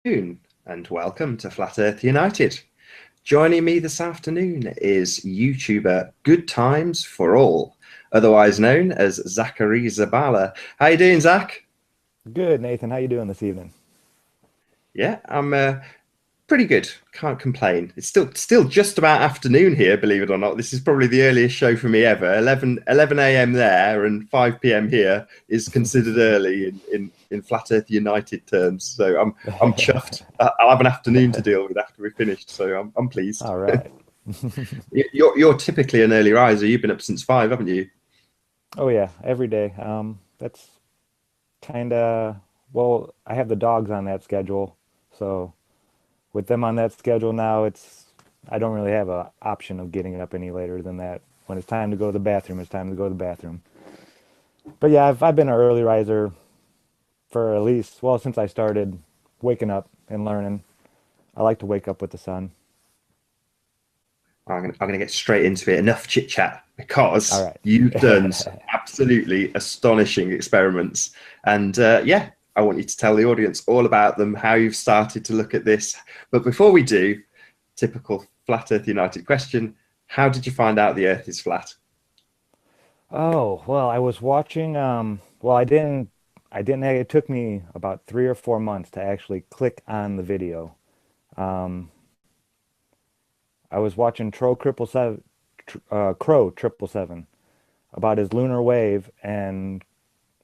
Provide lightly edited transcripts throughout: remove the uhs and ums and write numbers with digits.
And welcome to Flat Earth United. Joining me this afternoon is YouTuber GudTims4All, otherwise known as Zachary Zabala. How you doing, Zach? Good, Nathan. How you doing this evening? Yeah, I'm pretty good. Can't complain. It's still just about afternoon here, believe it or not. This is probably the earliest show for me ever. 11 a.m. there and 5 p.m. here is considered early in Flat Earth United terms. So I'm chuffed. I'll have an afternoon to deal with after we're finished. So I'm pleased. All right. You're typically an early riser. You've been up since 5, haven't you? Oh yeah, every day. That's kind of well, I have the dogs on that schedule, so with them on that schedule now, I don't really have a option of getting up any later than that. When it's time to go to the bathroom, it's time to go to the bathroom. But yeah, I've been an early riser for at least, well, since I started waking up and learning. I like to wake up with the sun. I'm gonna get straight into it. Enough chit chat All because right. you've done some absolutely astonishing experiments, and yeah, I want you to tell the audience all about them, how you've started to look at this. But before we do, typical Flat Earth United question: how did you find out the Earth is flat? Oh, well, I was watching well, I didn't it took me about 3 or 4 months to actually click on the video. Um I was watching Crow Triple Seven about his lunar wave, and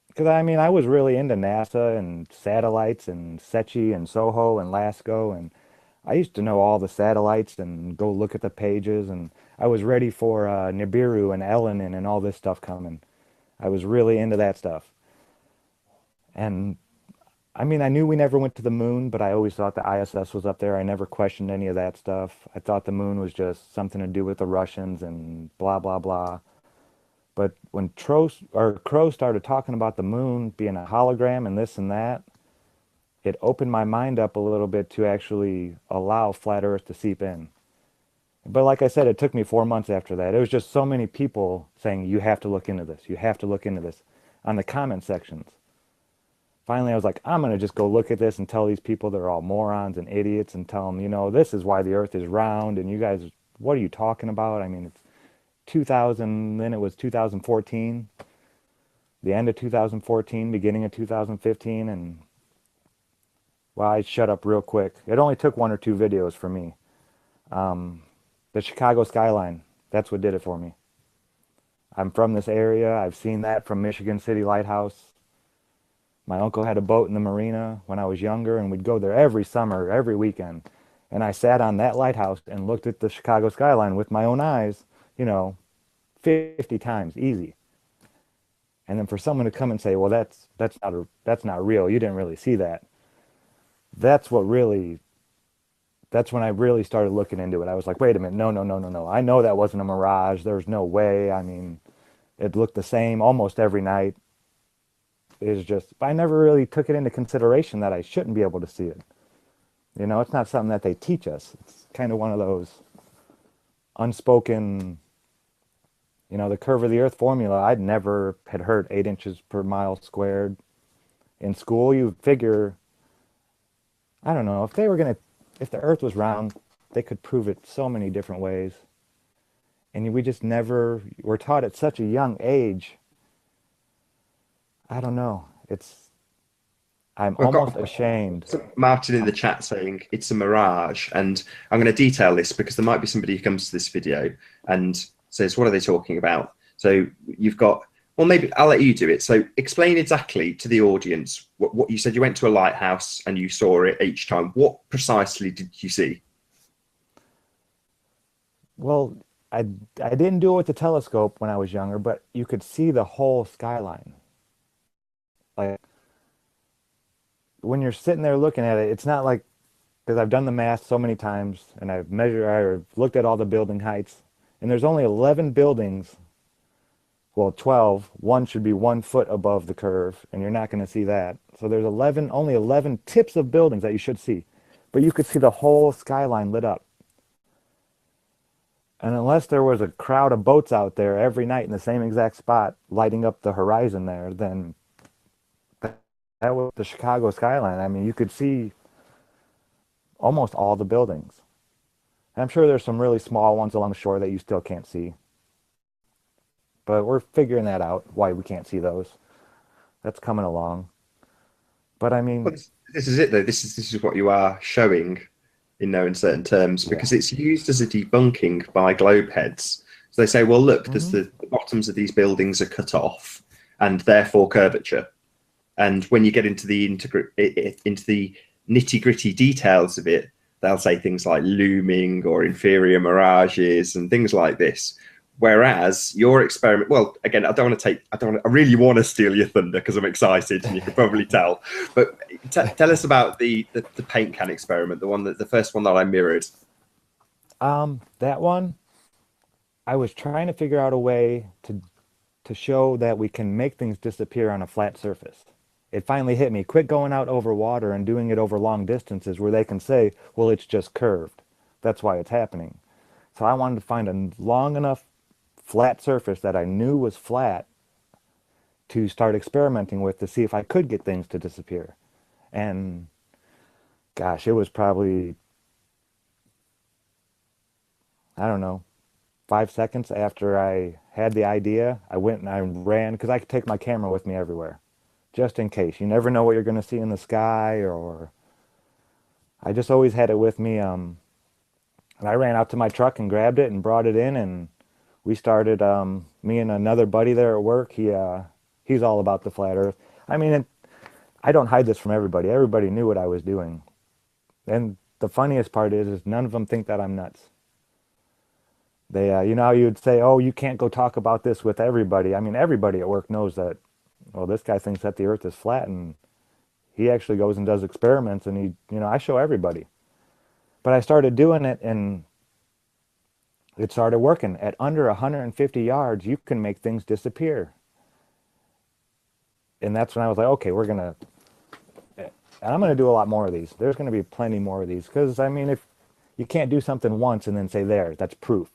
because I mean I was really into NASA and satellites and SETI and SOHO and LASCO, and I used to know all the satellites and go look at the pages, and I was ready for Nibiru and Elenin and all this stuff coming. I was really into that stuff. And I mean, I knew we never went to the moon, but I always thought the ISS was up there. I never questioned any of that stuff. I thought the moon was just something to do with the Russians and blah, blah, blah. But when Crow started talking about the moon being a hologram and this and that, it opened my mind up a little bit to actually allow flat Earth to seep in. But like I said, it took me 4 months after that. It was just so many people saying, you have to look into this. You have to look into this on the comment sections. Finally, I was like, I'm going to just go look at this and tell these people they're all morons and idiots and tell them, this is why the earth is round. And you guys, what are you talking about? I mean, it's 2000, then it was 2014, the end of 2014, beginning of 2015. And well, I shut up real quick. It only took 1 or 2 videos for me. The Chicago skyline, that's what did it for me. I'm from this area. I've seen that from Michigan City Lighthouse. My uncle had a boat in the marina when I was younger, and we'd go there every summer, every weekend. And I sat on that lighthouse and looked at the Chicago skyline with my own eyes, you know, 50 times, easy. And then for someone to come and say, "Well, that's not real. You didn't really see that." That's what really that's when I really started looking into it. I was like, "Wait a minute. No, no, no, no, no. I know that wasn't a mirage. There's no way. I mean, it looked the same almost every night. It's just I never really took it into consideration that I shouldn't be able to see it. It's not something that they teach us. It's kind of one of those unspoken, the curve of the earth formula. I'd never had heard 8 inches per mile squared. In school, you figure, I don't know, if the earth was round, they could prove it so many different ways. And we just never were taught at such a young age. I don't know. I'm I've got almost ashamed. Martin in the chat saying it's a mirage, and I'm going to detail this because there might be somebody who comes to this video and says, "What are they talking about?" So you've got, well, maybe I'll let you do it. So explain exactly to the audience what you said. You went to a lighthouse and you saw it each time. What precisely did you see? Well, I didn't do it with the telescope when I was younger, but you could see the whole skyline. Like when you're sitting there looking at it, it's not like because I've done the math so many times and I've looked at all the building heights, and there's only 11 buildings. Well, 12. One should be 1 foot above the curve, and you're not going to see that. So there's only 11 tips of buildings that you should see, but you could see the whole skyline lit up. And unless there was a crowd of boats out there every night in the same exact spot, lighting up the horizon there, then that was the Chicago skyline. I mean, you could see almost all the buildings. And I'm sure there's some really small ones along the shore that you still can't see, but we're figuring that out, why we can't see those. That's coming along. But I Well, mean, this is it though. This is what you are showing in no uncertain terms yeah. because it's used as a debunking by globe heads. So they say, well, look, there's Hmm. the bottoms of these buildings are cut off and therefore curvature. And when you get into the into the nitty gritty details of it, they'll say things like looming or inferior mirages and things like this. Whereas your experiment, well, again, I really want to steal your thunder because I'm excited, and you can probably tell. But tell us about the paint can experiment, the first one that I mirrored. That one, I was trying to figure out a way to show that we can make things disappear on a flat surface. It finally hit me. Quit going out over water and doing it over long distances where they can say, well, it's just curved. That's why it's happening. So I wanted to find a long enough flat surface that I knew was flat to start experimenting with to see if I could get things to disappear. And gosh, it was probably, I don't know, 5 seconds after I had the idea, I went and I ran because I could take my camera with me everywhere, just in case. You never know what you're going to see in the sky, or I just always had it with me. And I ran out to my truck and grabbed it and brought it in, and we started. Me and another buddy there at work. He's all about the flat Earth. I mean, I don't hide this from everybody. Everybody knew what I was doing, and the funniest part is none of them think that I'm nuts. They, you know, how you'd say, "Oh, you can't go talk about this with everybody." I mean, everybody at work knows that. Well, this guy thinks that the Earth is flat, and he actually goes and does experiments, and I show everybody. But I started doing it, and it started working. At under 150 yards, you can make things disappear. And that's when I was like, okay, and I'm gonna do a lot more of these. There's gonna be plenty more of these because I mean, if you can't do something once and then say there, that's proof.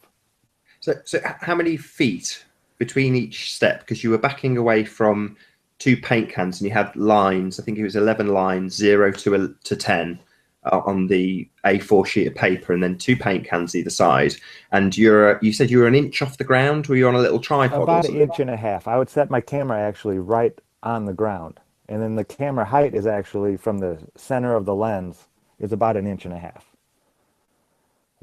So how many feet between each step? Because you were backing away from two paint cans and you had lines. I think it was 11 lines, 0 to 10, on the A4 sheet of paper, and then two paint cans either side. And you said you were an inch off the ground. Were you on a little tripod or About an something? inch and a half. I would set my camera actually right on the ground, and then the camera height is actually from the center of the lens is about an inch and a half,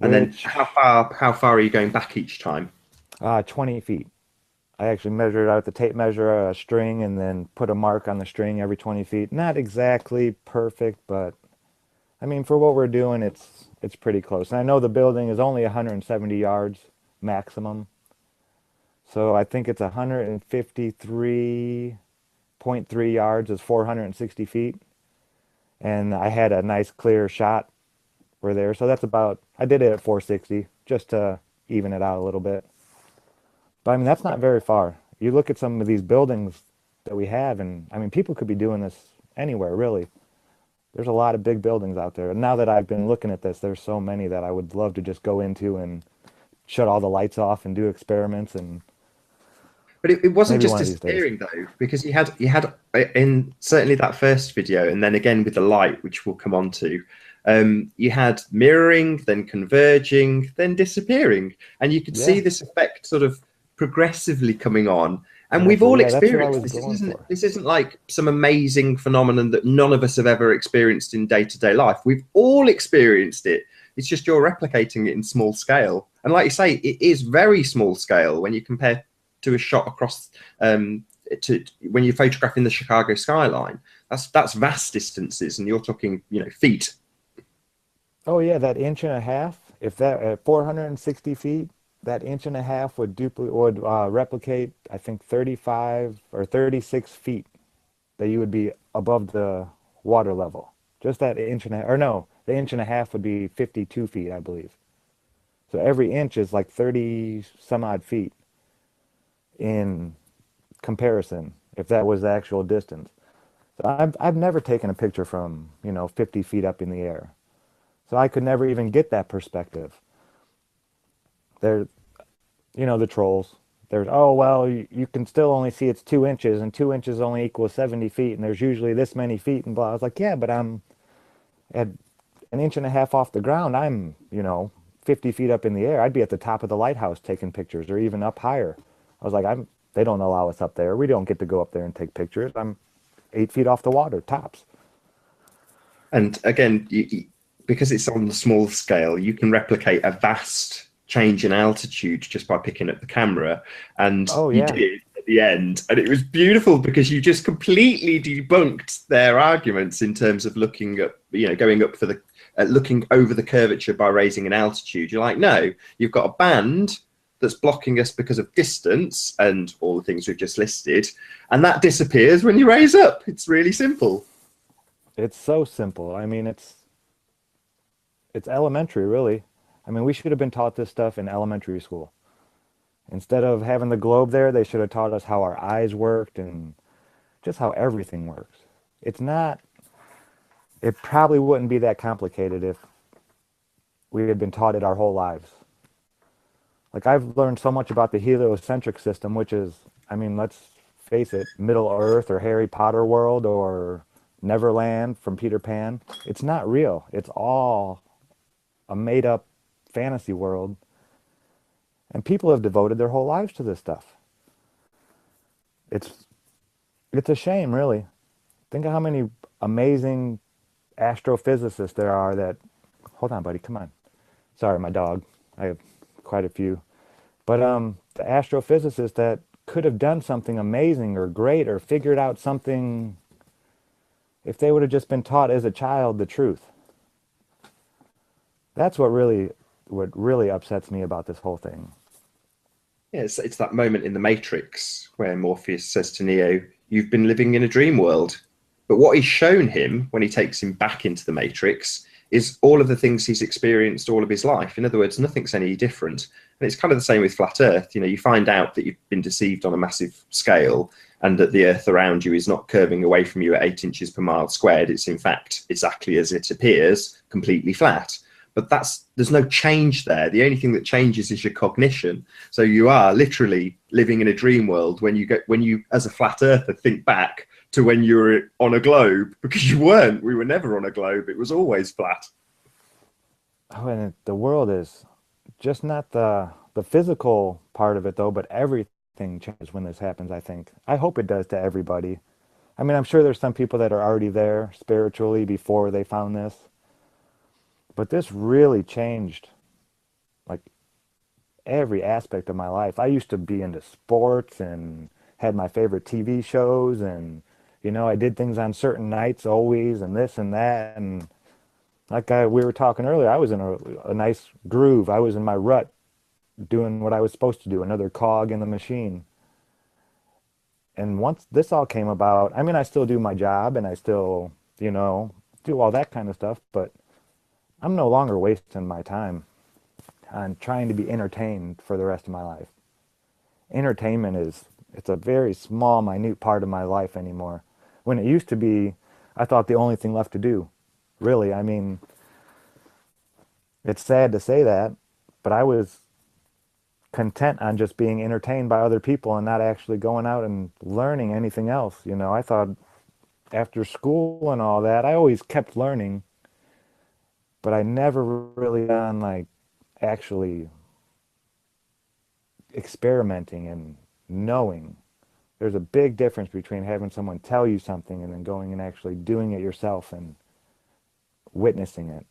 And then which how far are you going back each time? 20 feet. I actually measured out the tape measure a string and then put a mark on the string every 20 feet. Not exactly perfect, but I mean for what we're doing, it's pretty close. And I know the building is only 170 yards maximum, so I think it's 153.3 yards is 460 feet, and I had a nice clear shot for there. So that's about. I did it at 460 just to even it out a little bit. But I mean, that's not very far. You look at some of these buildings that we have, and I mean, people could be doing this anywhere, really. There's a lot of big buildings out there. And now that I've been looking at this, there's so many that I would love to just go into and shut all the lights off and do experiments. And But it wasn't maybe just one of these days. disappearing though, because you had in certainly that first video, and then again with the light, which we'll come on to. You had mirroring, then converging, then disappearing, and you could see Yeah. this effect sort of progressively coming on. And we've Exactly. all Yeah, that's what I experienced was this. This going isn't for. this isn't like some amazing phenomenon that none of us have ever experienced in day-to-day life. We've all experienced it. It's just you're replicating it in small scale. And like you say, it is very small scale when you compare to a shot across to when you're photographing the Chicago skyline. That's vast distances, and you're talking feet. Oh yeah, that inch and a half. If that at 460 feet, that inch and a half would replicate, I think 35 or 36 feet that you would be above the water level. Just that inch and a half, or no, the inch and a half would be 52 feet, I believe. So every inch is like 30 some odd feet in comparison, if that was the actual distance. So I've never taken a picture from, 50 feet up in the air. So I could never even get that perspective. There, the trolls. There's, oh, well, you can still only see it's 2 inches, and 2 inches only equals 70 feet, and there's usually this many feet, and blah. I was like, yeah, but I'm at an inch and a half off the ground, I'm, 50 feet up in the air. I'd be at the top of the lighthouse taking pictures, or even up higher. I was like, they don't allow us up there. We don't get to go up there and take pictures. I'm 8 feet off the water, tops. And again, because it's on the small scale, you can replicate a vast change in altitude just by picking up the camera. And Oh, you yeah. did at the end. And it was beautiful because you just completely debunked their arguments in terms of looking up, going up for the, looking over the curvature by raising an altitude. You're like, no, you've got a band that's blocking us because of distance and all the things we've just listed. And that disappears when you raise up. It's really simple. It's so simple. I mean, it's elementary, really. I mean, we should have been taught this stuff in elementary school. Instead of having the globe there, they should have taught us how our eyes worked and just how everything works. It's not, it probably wouldn't be that complicated if we had been taught it our whole lives. Like, I've learned so much about the heliocentric system, which is, I mean, let's face it, Middle Earth or Harry Potter world or Neverland from Peter Pan. It's not real. It's all a made up fantasy world. And people have devoted their whole lives to this stuff. It's it's a shame, really. Think of how many amazing astrophysicists there are that, hold on, buddy, come on. Sorry, my dog. I have quite a few. But the astrophysicists that could have done something amazing or great or figured out something if they would have just been taught as a child the truth. That's what really upsets me about this whole thing. Yeah, it's that moment in the Matrix where Morpheus says to Neo, "You've been living in a dream world." But what he's shown him when he takes him back into the Matrix is all of the things he's experienced all of his life. In other words, nothing's any different. And it's kind of the same with flat Earth. You find out that you've been deceived on a massive scale and that the Earth around you is not curving away from you at 8 inches per mile squared. It's in fact exactly as it appears, completely flat. But there's no change there. The only thing that changes is your cognition. So you are literally living in a dream world when you as a flat earther think back to when you were on a globe, because you weren't. We were never on a globe. It was always flat. Oh, and the world is just not the physical part of it though, but everything changes when this happens, I think. I hope it does to everybody. I mean, I'm sure there's some people that are already there spiritually before they found this, but this really changed like every aspect of my life. I used to be into sports and had my favorite TV shows and I did things on certain nights always and this and that and we were talking earlier, I was in a nice groove. I was in my rut doing what I was supposed to do, another cog in the machine. And once this all came about, I mean, I still do my job and I still, do all that kind of stuff, but I'm no longer wasting my time on trying to be entertained for the rest of my life. Entertainment it's a very small, minute part of my life anymore. When it used to be, I thought the only thing left to do. Really, I mean, it's sad to say that, but I was content on just being entertained by other people and not actually going out and learning anything else. I thought after school and all that, I always kept learning, but I never really on like actually experimenting and knowing. There's a big difference between having someone tell you something and then going and actually doing it yourself and witnessing it.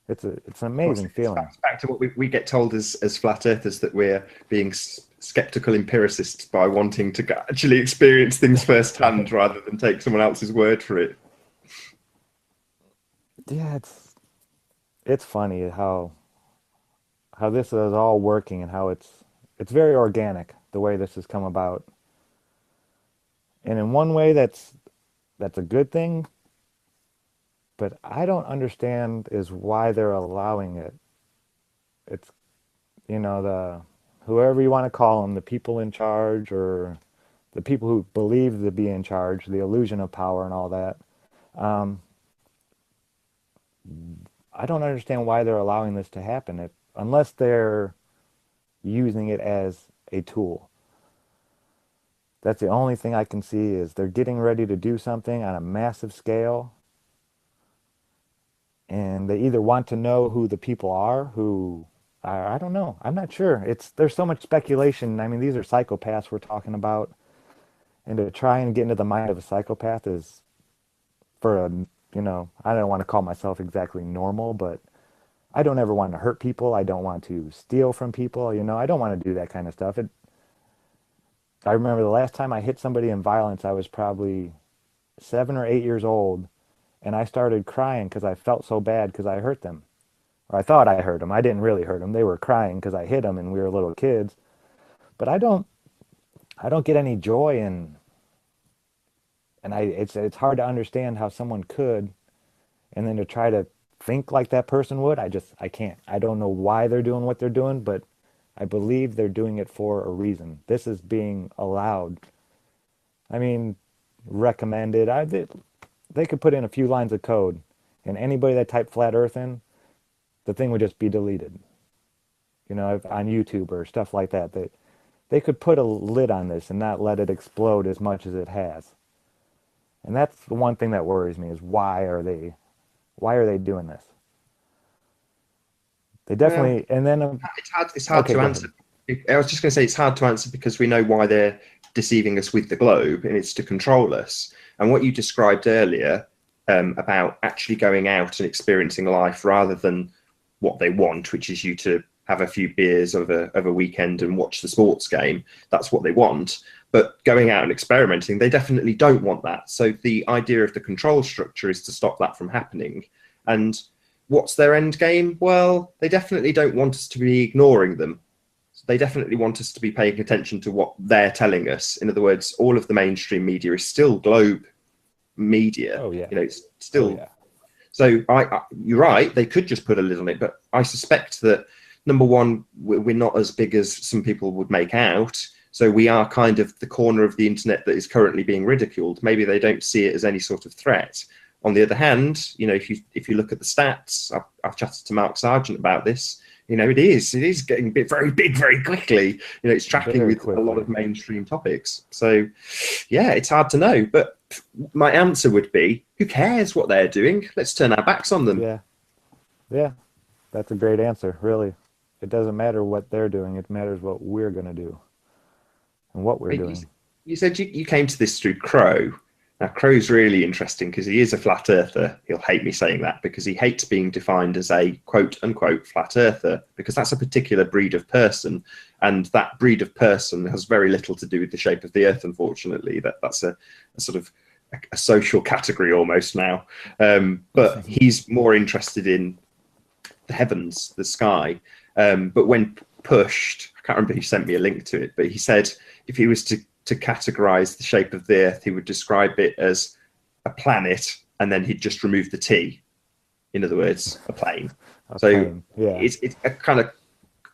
It's an Well, amazing it's feeling. back to what we get told as flat earthers, that we're being skeptical empiricists by wanting to actually experience things firsthand rather than take someone else's word for it. Yeah, it's funny how this is all working and how it's very organic the way this has come about. And in one way that's a good thing, but I don't understand is why they're allowing it. It's the whoever you want to call them, the people in charge or the people who believe to be in charge, the illusion of power and all that. Um, I don't understand why they're allowing this to happen unless they're using it as a tool. That's the only thing I can see is they're getting ready to do something on a massive scale and they either want to know who the people are who I don't know. I'm not sure. There's so much speculation. I mean, these are psychopaths we're talking about, and to try and get into the mind of a psychopath is for a, I don't want to call myself exactly normal, but I don't ever want to hurt people. I don't want to steal from people. I don't want to do that kind of stuff. I remember the last time I hit somebody in violence, I was probably 7 or 8 years old, and I started crying because I felt so bad because I hurt them. Or I thought I hurt them. I didn't really hurt them. They were crying because I hit them and we were little kids. But I don't get any joy in, and it's hard to understand how someone could, and then to try to think like that person would. I can't. I don't know why they're doing what they're doing, but I believe they're doing it for a reason. This is being allowed. I mean, recommended. They could put in a few lines of code, and anybody that typed flat Earth in, the thing would just be deleted. On YouTube or stuff like that. They could put a lid on this and not let it explode as much as it has. And that's the one thing that worries me is why are they doing this? They definitely, and then it's hard to answer. I was just going to say it's hard to answer because we know why they're deceiving us with the globe, and it's to control us. And what you described earlier about actually going out and experiencing life rather than what they want, which is you to have a few beers of a weekend and watch the sports game. That's what they want. But going out and experimenting, they definitely don't want that. So the idea of the control structure is to stop that from happening. And what's their end game? Well, they definitely don't want us to be ignoring them. They definitely want us to be paying attention to what they're telling us. In other words, all of the mainstream media is still globe media. Oh yeah. It's still. Oh, yeah. So you're right. They could just put a lid on it, but I suspect that number one, we're not as big as some people would make out. So we are kind of the corner of the internet that is currently being ridiculed. Maybe they don't see it as any sort of threat. On the other hand, if you look at the stats, I've chatted to Mark Sargent about this. It is getting very big very quickly. It's tracking with a lot of mainstream topics. So yeah, it's hard to know. But my answer would be, who cares what they're doing? Let's turn our backs on them. Yeah, that's a great answer. Really, it doesn't matter what they're doing. It matters what we're going to do and what we're doing. You said you came to this through Crow. Now, Crow's really interesting because he is a flat earther. He'll hate me saying that because he hates being defined as a quote unquote flat earther, because that's a particular breed of person. And that breed of person has very little to do with the shape of the earth, unfortunately. That's a sort of a social category almost now. But he's more interested in the heavens, the sky. But when pushed, I can't remember who sent me a link to it, but he said if he was to categorize the shape of the earth, he would describe it as a planet, and then he'd just remove the T. In other words, a plane. It's a kind of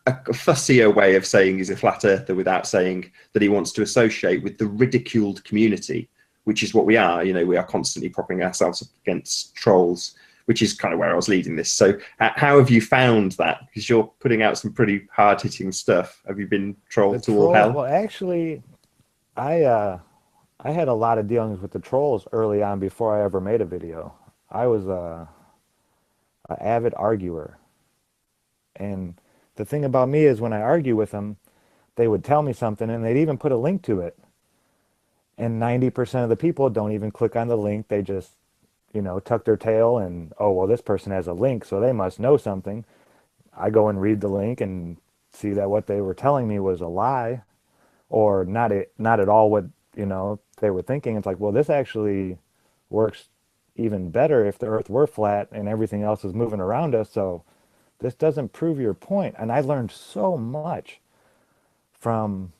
a fussier way of saying he's a flat earther without saying that he wants to associate with the ridiculed community, which is what we are. We are constantly propping ourselves up against trolls, which is kind of where I was leading this. So how have you found that? Because you're putting out some pretty hard-hitting stuff. Have you been trolled to all hell? Well, actually, I had a lot of dealings with the trolls early on before I ever made a video. I was a avid arguer. And the thing about me is when I argue with them, they would tell me something and they'd even put a link to it. And 90% of the people don't even click on the link. They just, tuck their tail and, oh, well, this person has a link, so they must know something. I go and read the link and see that what they were telling me was a lie, or not at all what, they were thinking. It's like, well, this actually works even better if the earth were flat and everything else is moving around us. So this doesn't prove your point. And I learned so much from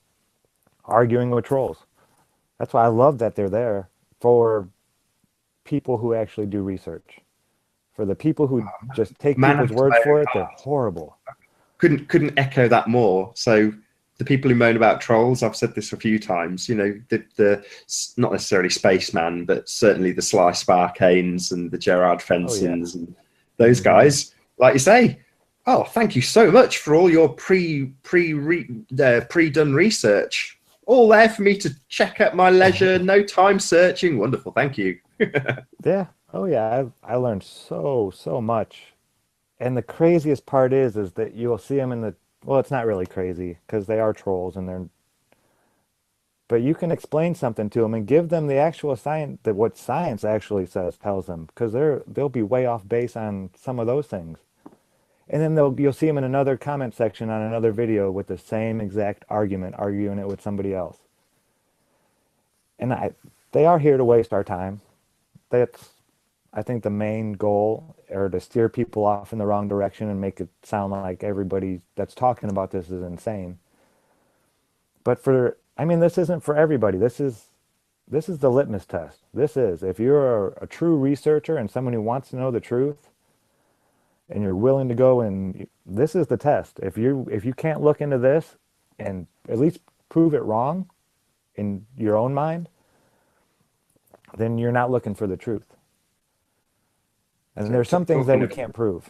arguing with trolls. That's why I love that they're there for people who actually do research. For the people who just take people's word for it, they're horrible. Couldn't echo that more. So the people who moan about trolls, I've said this a few times, the not necessarily Spaceman, but certainly the Sly Sparkanes and the Gerard Fensons and those guys, like you say, oh, thank you so much for all your pre-done research. All there for me to check at my leisure, no time searching. Wonderful, thank you. Yeah, Oh yeah, I learned so much. And the craziest part is that you'll see them in the, well, it's not really crazy because they are trolls and they're, but you can explain something to them and give them the actual science, that what science actually says, tells them, because they'll be way off base on some of those things. And then you'll see them in another comment section on another video with the same exact argument, arguing it with somebody else. And they are here to waste our time. That's, I think, the main goal, or to steer people off in the wrong direction and make it sound like everybody that's talking about this is insane. But for, I mean, this isn't for everybody. This is the litmus test. This is, if you're a true researcher and someone who wants to know the truth and you're willing to go, and this is the test. If you can't look into this and at least prove it wrong in your own mind, then you're not looking for the truth. And So, there's some things that talking we of can't prove.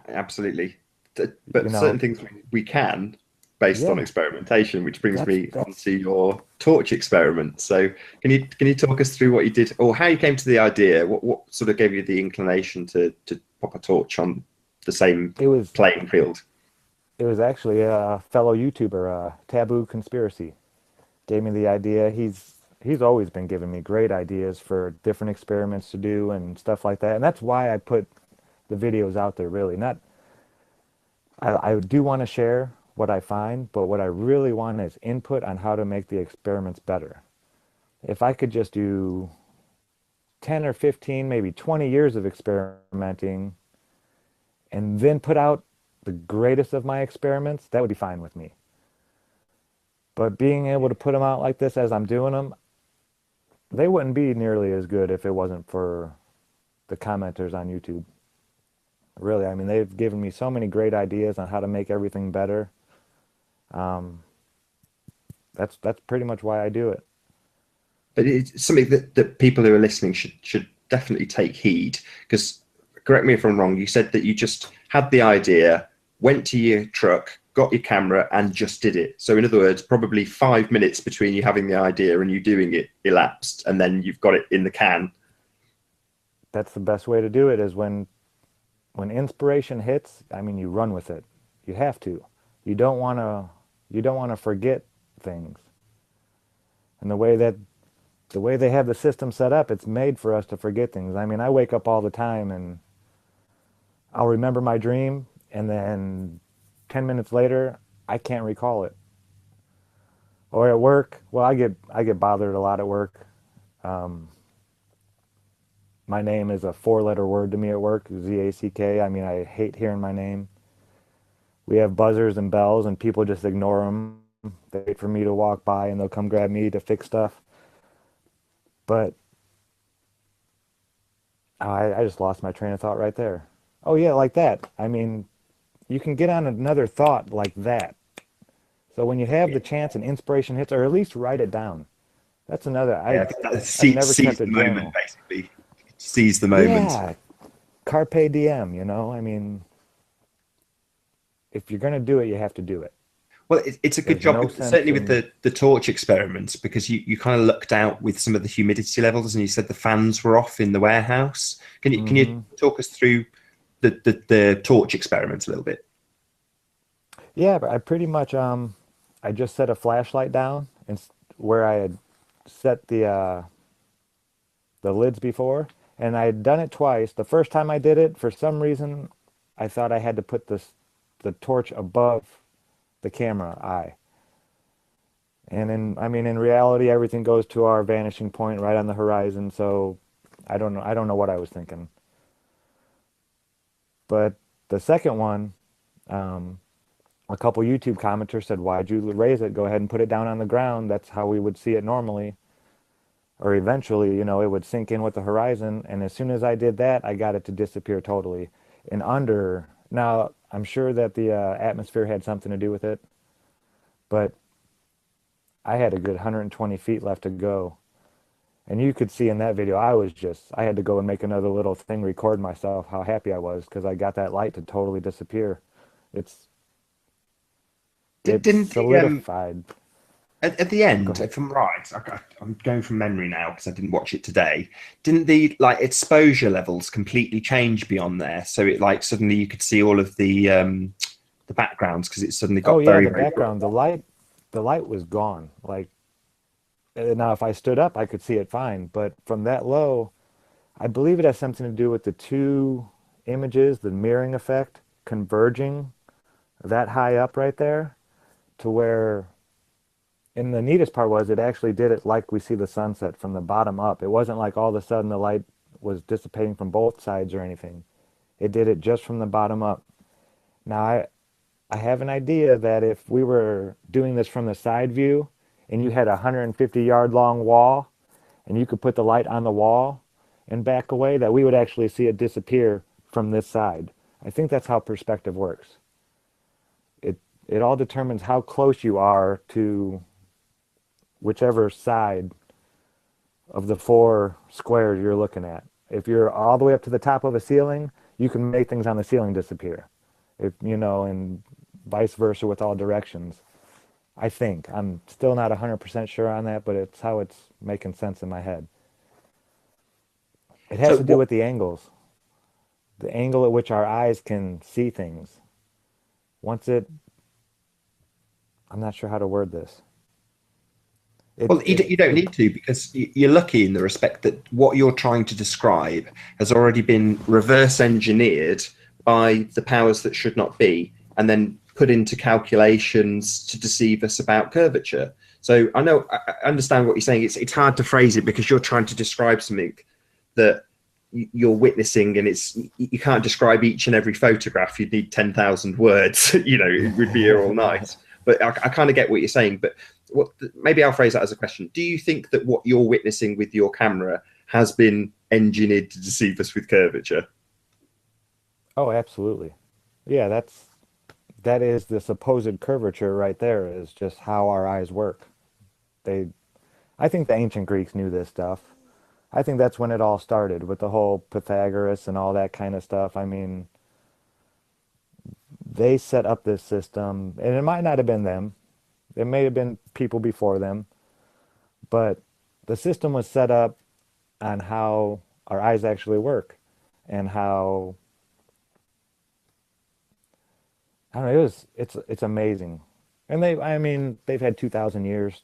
absolutely, You but certain know, things we can based on yeah, experimentation, which brings that's me that's onto your torch experiment. So can you talk us through what you did or how you came to the idea? What sort of gave you the inclination to pop a torch on the same it was playing field? it was actually a fellow YouTuber, Taboo Conspiracy, gave me the idea. He's always been giving me great ideas for different experiments to do and stuff like that. And that's why I put the videos out there, really. Not, I do want to share what I find, but what I really want is input on how to make the experiments better. If I could just do 10 or 15, maybe 20 years of experimenting and then put out the greatest of my experiments, that would be fine with me. But being able to put them out like this as I'm doing them, they wouldn't be nearly as good if it wasn't for the commenters on YouTube. Really, I mean, they've given me so many great ideas on how to make everything better. Um, that's pretty much why I do it. But it's something that people who are listening should definitely take heed because correct me if I'm wrong. You said that you just had the idea, went to your truck, got your camera, and just did it. So in other words, probably 5 minutes between you having the idea and you doing it elapsed, and then you've got it in the can. That's the best way to do it is when inspiration hits, I mean, you run with it. You have to. You don't want to you don't want to forget things. And the way they have the system set up, it's made for us to forget things. I mean, I wake up all the time and I'll remember my dream, and then 10 minutes later, I can't recall it. Or at work, well, I get bothered a lot at work. Um, my name is a four-letter word to me at work, Z-A-C-K. I mean, I hate hearing my name. We have buzzers and bells, and people just ignore them. They wait for me to walk by, and they'll come grab me to fix stuff. But I just lost my train of thought right there. Oh yeah, like that. I mean, you can get on another thought like that. So when you have the chance and inspiration hits, or at least write it down. That's another. Yeah, I think that I've never seize kept a the moment, journal. basically. Seize the moment. Yeah, carpe diem. I mean, if you're gonna do it, you have to do it. Well, it's a good There's job, no sense certainly with in. the torch experiments, because you kind of lucked out with some of the humidity levels, and you said the fans were off in the warehouse. Can you Hmm. talk us through the torch experiments a little bit? Yeah, but I pretty much I just set a flashlight down and where I had set the lids before, and I had done it twice. The first time I did it, for some reason, I thought I had to put the torch above the camera eye. And I mean, in reality, everything goes to our vanishing point right on the horizon. So I don't know what I was thinking. But the second one, um, a couple YouTube commenters said, "Why'd you raise it? Go ahead and put it down on the ground. That's how we would see it normally." Or eventually, it would sink in with the horizon. And as soon as I did that, I got it to disappear totally. In under, now I'm sure that the atmosphere had something to do with it, but I had a good 120 feet left to go. And you could see in that video, I had to go and make another little thing, record myself, how happy I was because I got that light to totally disappear. It's, Did, it's didn't the solidified. At the Go end, ahead. if I'm right, I'm going from memory now because I didn't watch it today. Didn't the like exposure levels completely change beyond there? So it like suddenly you could see all of the backgrounds because it suddenly Oh got yeah, very the very background, the light was gone. Like now, if I stood up, I could see it fine, but from that low, I believe it has something to do with the two images, the mirroring effect, converging that high up right there to where, and the neatest part was it actually did it like we see the sunset from the bottom up. It wasn't like all of a sudden the light was dissipating from both sides or anything. It did it just from the bottom up. Now, I have an idea that if we were doing this from the side view and you had a 150-yard long wall and you could put the light on the wall and back away, that we would actually see it disappear from this side. I think that's how perspective works. It it all determines how close you are to whichever side of the four squares you're looking at. If you're all the way up to the top of a ceiling, you can make things on the ceiling disappear. If you know, and vice versa with all directions. I think. I'm still not 100% sure on that, but it's how it's making sense in my head. It has So to do what? with the angles, the angle at which our eyes can see things. Once it, I'm not sure how to word this. Well, It, you don't it need to because you're lucky in the respect that what you're trying to describe has already been reverse engineered by the powers that should not be, and then put into calculations to deceive us about curvature. So I understand what you're saying. It's hard to phrase it because you're trying to describe something that you're witnessing, and it's you can't describe each and every photograph. You'd need 10,000 words. You know, it would be here all night. But I kind of get what you're saying. But what maybe I'll phrase that as a question. Do you think that what you're witnessing with your camera has been engineered to deceive us with curvature? oh, absolutely. Yeah, that is the supposed curvature right there is just how our eyes work. They I think the ancient Greeks knew this stuff. I think that's when it all started with the whole Pythagoras and all that kind of stuff. I mean, they set up this system, and it might not have been them. It may have been people before them, but the system was set up on how our eyes actually work and how I don't know, it's amazing. And I mean, they've had 2,000 years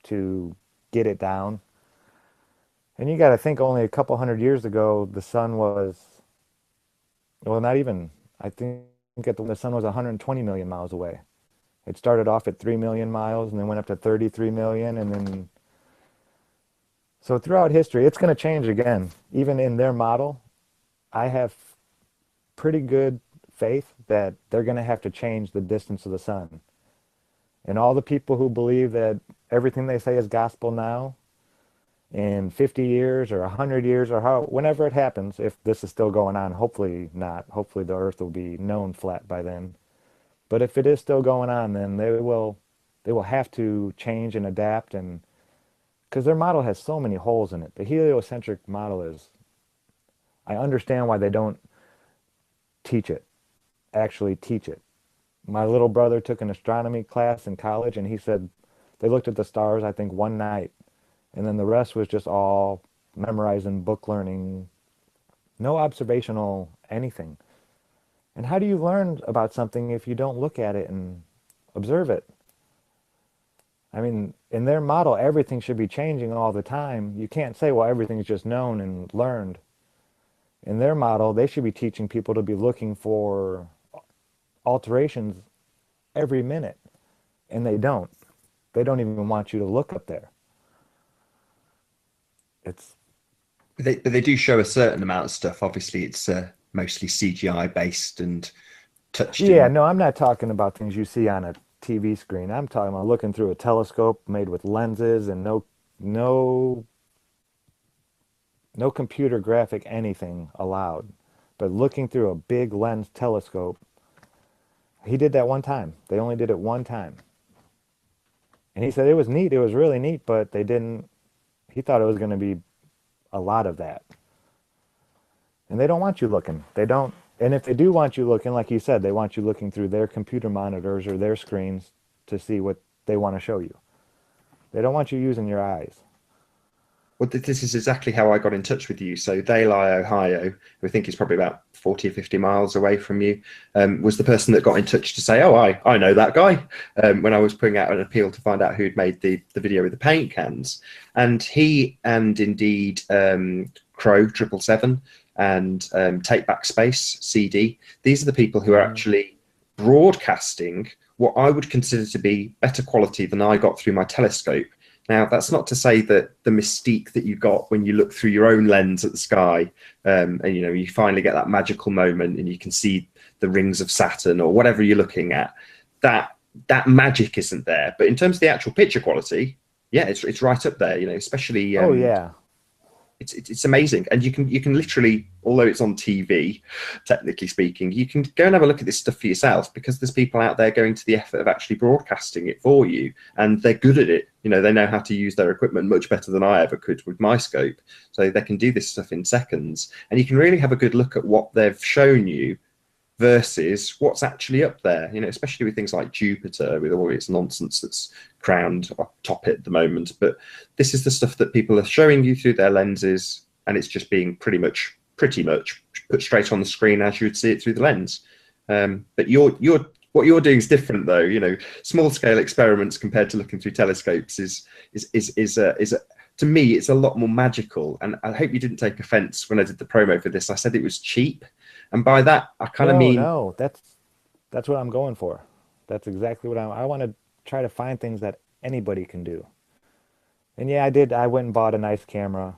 to get it down. And you got to think only a couple hundred years ago, the sun was, well, not even, I think the sun was 120 million miles away. It started off at 3 million miles and then went up to 33 million. And then, so throughout history, it's going to change again. Even in their model, I have pretty good faith that they're going to have to change the distance of the sun. And all the people who believe that everything they say is gospel now, in 50 years or 100 years or how whenever it happens, if this is still going on, hopefully not, hopefully the earth will be known flat by then, but if it is still going on, then they will have to change and adapt, and because their model has so many holes in it. The heliocentric model is, I understand why they don't teach it, actually teach it. My little brother took an astronomy class in college, and he said they looked at the stars, I think, one night, and then the rest was just all memorizing, book learning, no observational anything. And how do you learn about something if you don't look at it and observe it? I mean, in their model, everything should be changing all the time. You can't say, well, everything's just known and learned. In their model, they should be teaching people to be looking for alterations every minute, and they don't. They don't even want you to look up there. It's But they do show a certain amount of stuff. Obviously, it's mostly CGI based and touched Yeah, in. no, I'm not talking about things you see on a TV screen. I'm talking about looking through a telescope made with lenses and no no computer graphic anything allowed. But looking through a big lens telescope, he did that one time. They only did it one time. And he said it was neat. It was really neat, but they didn't he thought it was going to be a lot of that. And they don't want you looking. They don't. And if they do want you looking, like you said, they want you looking through their computer monitors or their screens to see what they want to show you. They don't want you using your eyes. Well, this is exactly how I got in touch with you. So Dale, Ohio, who I think is probably about 40 or 50 miles away from you, was the person that got in touch to say, oh, I know that guy, when I was putting out an appeal to find out who'd made the video with the paint cans. And he and indeed Crow 777 and Take Back Space CD, these are the people who are Hmm. actually broadcasting what I would consider to be better quality than I got through my telescope. Now, that's not to say that the mystique that you got when you look through your own lens at the sky, and you finally get that magical moment and you can see the rings of Saturn or whatever you're looking at, that that magic isn't there. But in terms of the actual picture quality, yeah, it's right up there. Especially Oh yeah. it's amazing, and you can literally, although it's on TV, technically speaking, you can go and have a look at this stuff for yourself because there's people out there going to the effort of actually broadcasting it for you, and they're good at it. They know how to use their equipment much better than I ever could with my scope, so they can do this stuff in seconds, and you can really have a good look at what they've shown you versus what's actually up there, especially with things like Jupiter with all its nonsense that's crowned atop it at the moment. But this is the stuff that people are showing you through their lenses, and it's just being pretty much put straight on the screen as you would see it through the lens. But you're what you're doing is different, though. Small scale experiments compared to looking through telescopes is to me, it's a lot more magical. And I hope you didn't take offense when I did the promo for this. I said it was cheap, and by that, I kind of No, mean, no, that's what I'm going for. That's exactly what I want to try to find things that anybody can do. And yeah, I did. I went and bought a nice camera,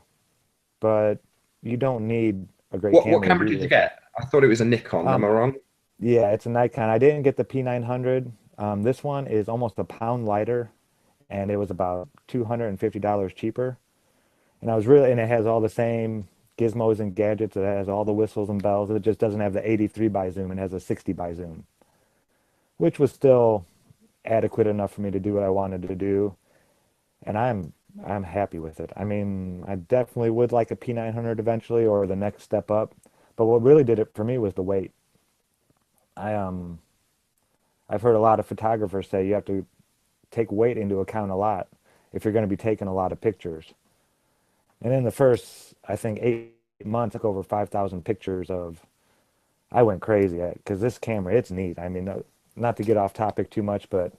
but you don't need a great what camera to camera do did you this. get? I thought it was a Nikon. Am Um, I wrong? yeah, it's a Nikon. I didn't get the P900. This one is almost a pound lighter, and it was about $250 cheaper. And and it has all the same gizmos and gadgets. It has all the whistles and bells. It just doesn't have the 83 by zoom. It has a 60 by zoom, which was still adequate enough for me to do what I wanted to do. And I'm happy with it. I mean, I definitely would like a P900 eventually or the next step up. But what really did it for me was the weight. I I've heard a lot of photographers say you have to take weight into account a lot if you're going to be taking a lot of pictures. And in the first, I think 8 months, I took over 5,000 pictures of. I went crazy at because this camera, it's neat. I mean, not to get off topic too much, but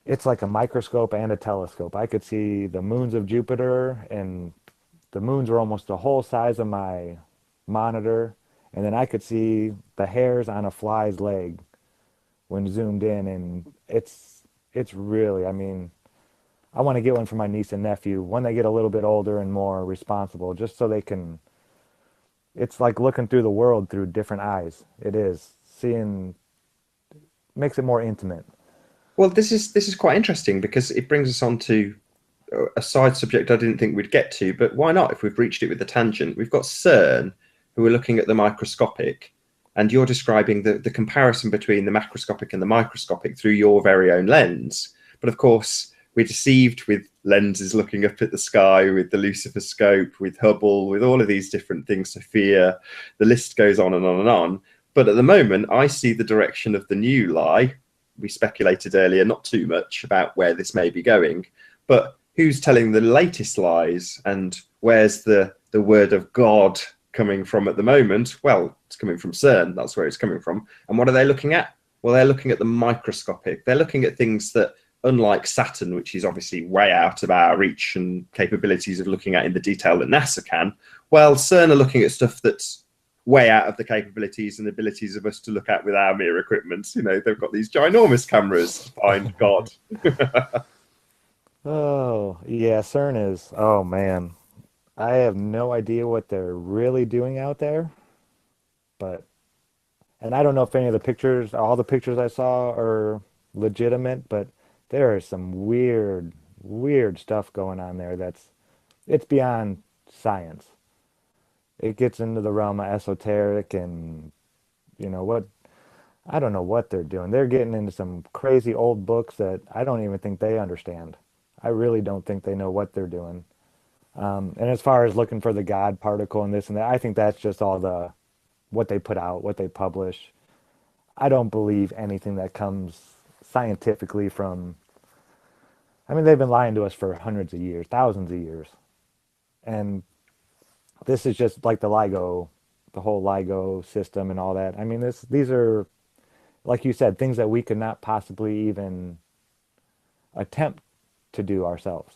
it's like a microscope and a telescope. I could see the moons of Jupiter, and the moons were almost the whole size of my monitor. And then I could see the hairs on a fly's leg when zoomed in, and it's really, I mean, I want to get one for my niece and nephew when they get a little bit older and more responsible, just so they can. It's like looking through the world through different eyes. It is seeing makes it more intimate. Well, this is quite interesting because it brings us on to a side subject I didn't think we'd get to, but why not? If we've reached it with a tangent, we've got CERN, who are looking at the microscopic, and you're describing the comparison between the macroscopic and the microscopic through your very own lens. But of course, we're deceived with lenses looking up at the sky, with the Lucifer scope, with Hubble, with all of these different things, Sophia. The list goes on and on and on. But at the moment, I see the direction of the new lie. We speculated earlier, not too much, about where this may be going. But who's telling the latest lies, and where's the word of God coming from at the moment? Well, it's coming from CERN. That's where it's coming from. And what are they looking at? Well, they're looking at the microscopic. They're looking at things that, unlike Saturn, which is obviously way out of our reach and capabilities of looking at in the detail that NASA can, well, CERN are looking at stuff that's way out of the capabilities and abilities of us to look at with our mere equipment. They've got these ginormous cameras to find God. Oh, yeah, CERN is. Oh man, I have no idea what they're really doing out there, but and I don't know if any of the pictures, all the pictures I saw are legitimate, but there is some weird stuff going on there it's beyond science. It gets into the realm of esoteric and what I don't know what they're doing. They're getting into some crazy old books that I don't even think they understand. I really don't think they know what they're doing. And as far as looking for the God particle and this and that, I think that's just all what they put out, what they publish. I don't believe anything that comes scientifically from. I mean, they've been lying to us for hundreds of years, thousands of years. And this is just like the whole LIGO system and all that. I mean, these are, like you said, things that we could not possibly even attempt to do ourselves.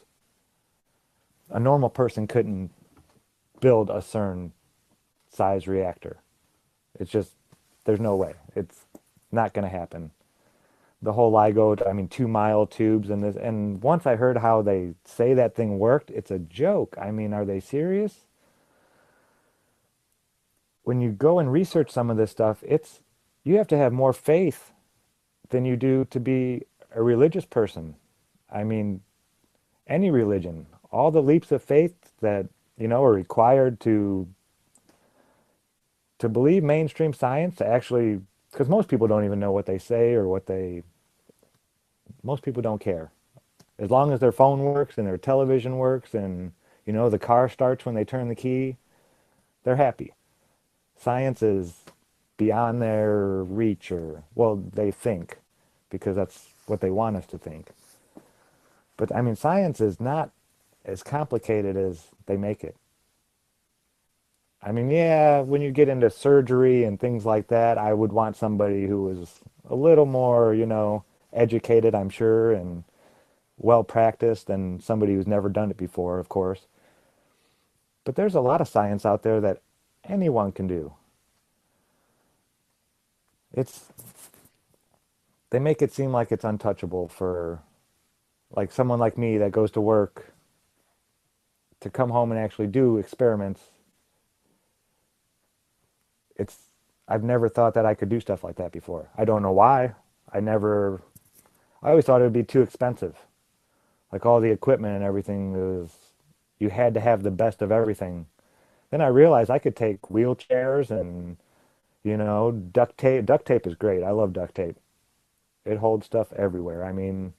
A normal person couldn't build a CERN size reactor. It's just, there's no way. It's not going to happen. The whole LIGO, I mean, 2 mile tubes and this. And once I heard how they say that thing worked, it's a joke. I mean, are they serious? When you go and research some of this stuff, you have to have more faith than you do to be a religious person. I mean, any religion, all the leaps of faith that, are required to believe mainstream science, to actually, because most people don't even know what they say or most people don't care. As long as their phone works and their television works and, the car starts when they turn the key, they're happy. Science is beyond their reach, or, well, they think, because that's what they want us to think. But I mean, science is not as complicated as they make it. I mean, yeah, when you get into surgery and things like that, I would want somebody who was a little more, educated, I'm sure, and well practiced than somebody who's never done it before, of course. But there's a lot of science out there that anyone can do. It's They make it seem like it's untouchable for like someone like me that goes to work to come home and actually do experiments. It's I've never thought that I could do stuff like that before. I don't know why. I always thought it would be too expensive. Like all the equipment and everything you had to have the best of everything. Then I realized I could take wheelchairs and, duct tape. Duct tape is great. I love duct tape. It holds stuff everywhere. I mean,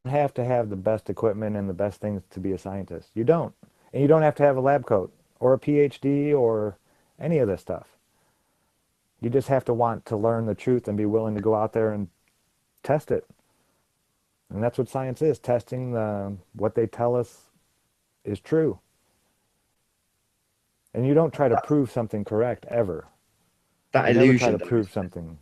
you don't have to have the best equipment and the best things to be a scientist. You don't. And you don't have to have a lab coat or a PhD or any of this stuff. You just have to want to learn the truth and be willing to go out there and test it. And that's what science is, testing what they tell us is true. And you don't try to prove something correct ever. That You never try illusion, to though, prove something.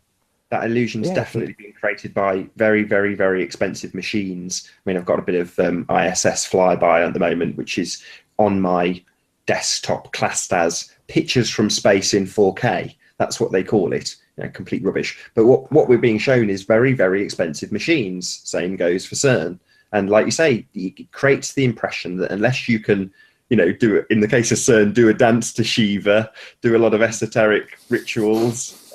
that illusion's Yeah, definitely been created by very, very, very expensive machines. I mean, I've got a bit of ISS flyby at the moment, which is on my desktop, classed as pictures from space in 4K. That's what they call it. Complete rubbish. But what we're being shown is very, very expensive machines. Same goes for CERN. And like you say, it creates the impression that unless you can, do it in the case of CERN, do a dance to Shiva, do a lot of esoteric rituals,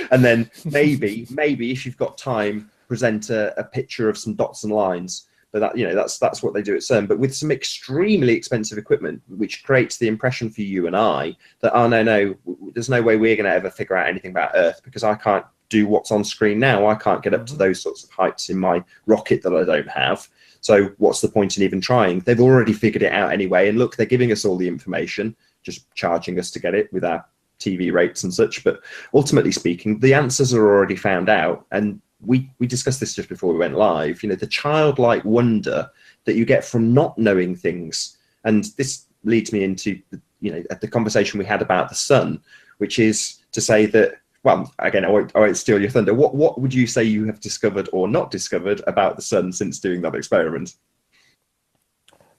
and then maybe if you've got time, present a picture of some dots and lines. But that's what they do at CERN. But with some extremely expensive equipment, which creates the impression for you and I that no, there's no way we're going to ever figure out anything about Earth because I can't do what's on screen now. I can't get up to those sorts of heights in my rocket that I don't have. So what's the point in even trying? They've already figured it out anyway. And look, they're giving us all the information, just charging us to get it with our TV rates and such. But ultimately speaking, the answers are already found out. And we discussed this just before we went live, the childlike wonder that you get from not knowing things. And this leads me into, the conversation we had about the sun, which is to say that, well, again, I won't steal your thunder. What would you say you have discovered or not discovered about the sun since doing that experiment?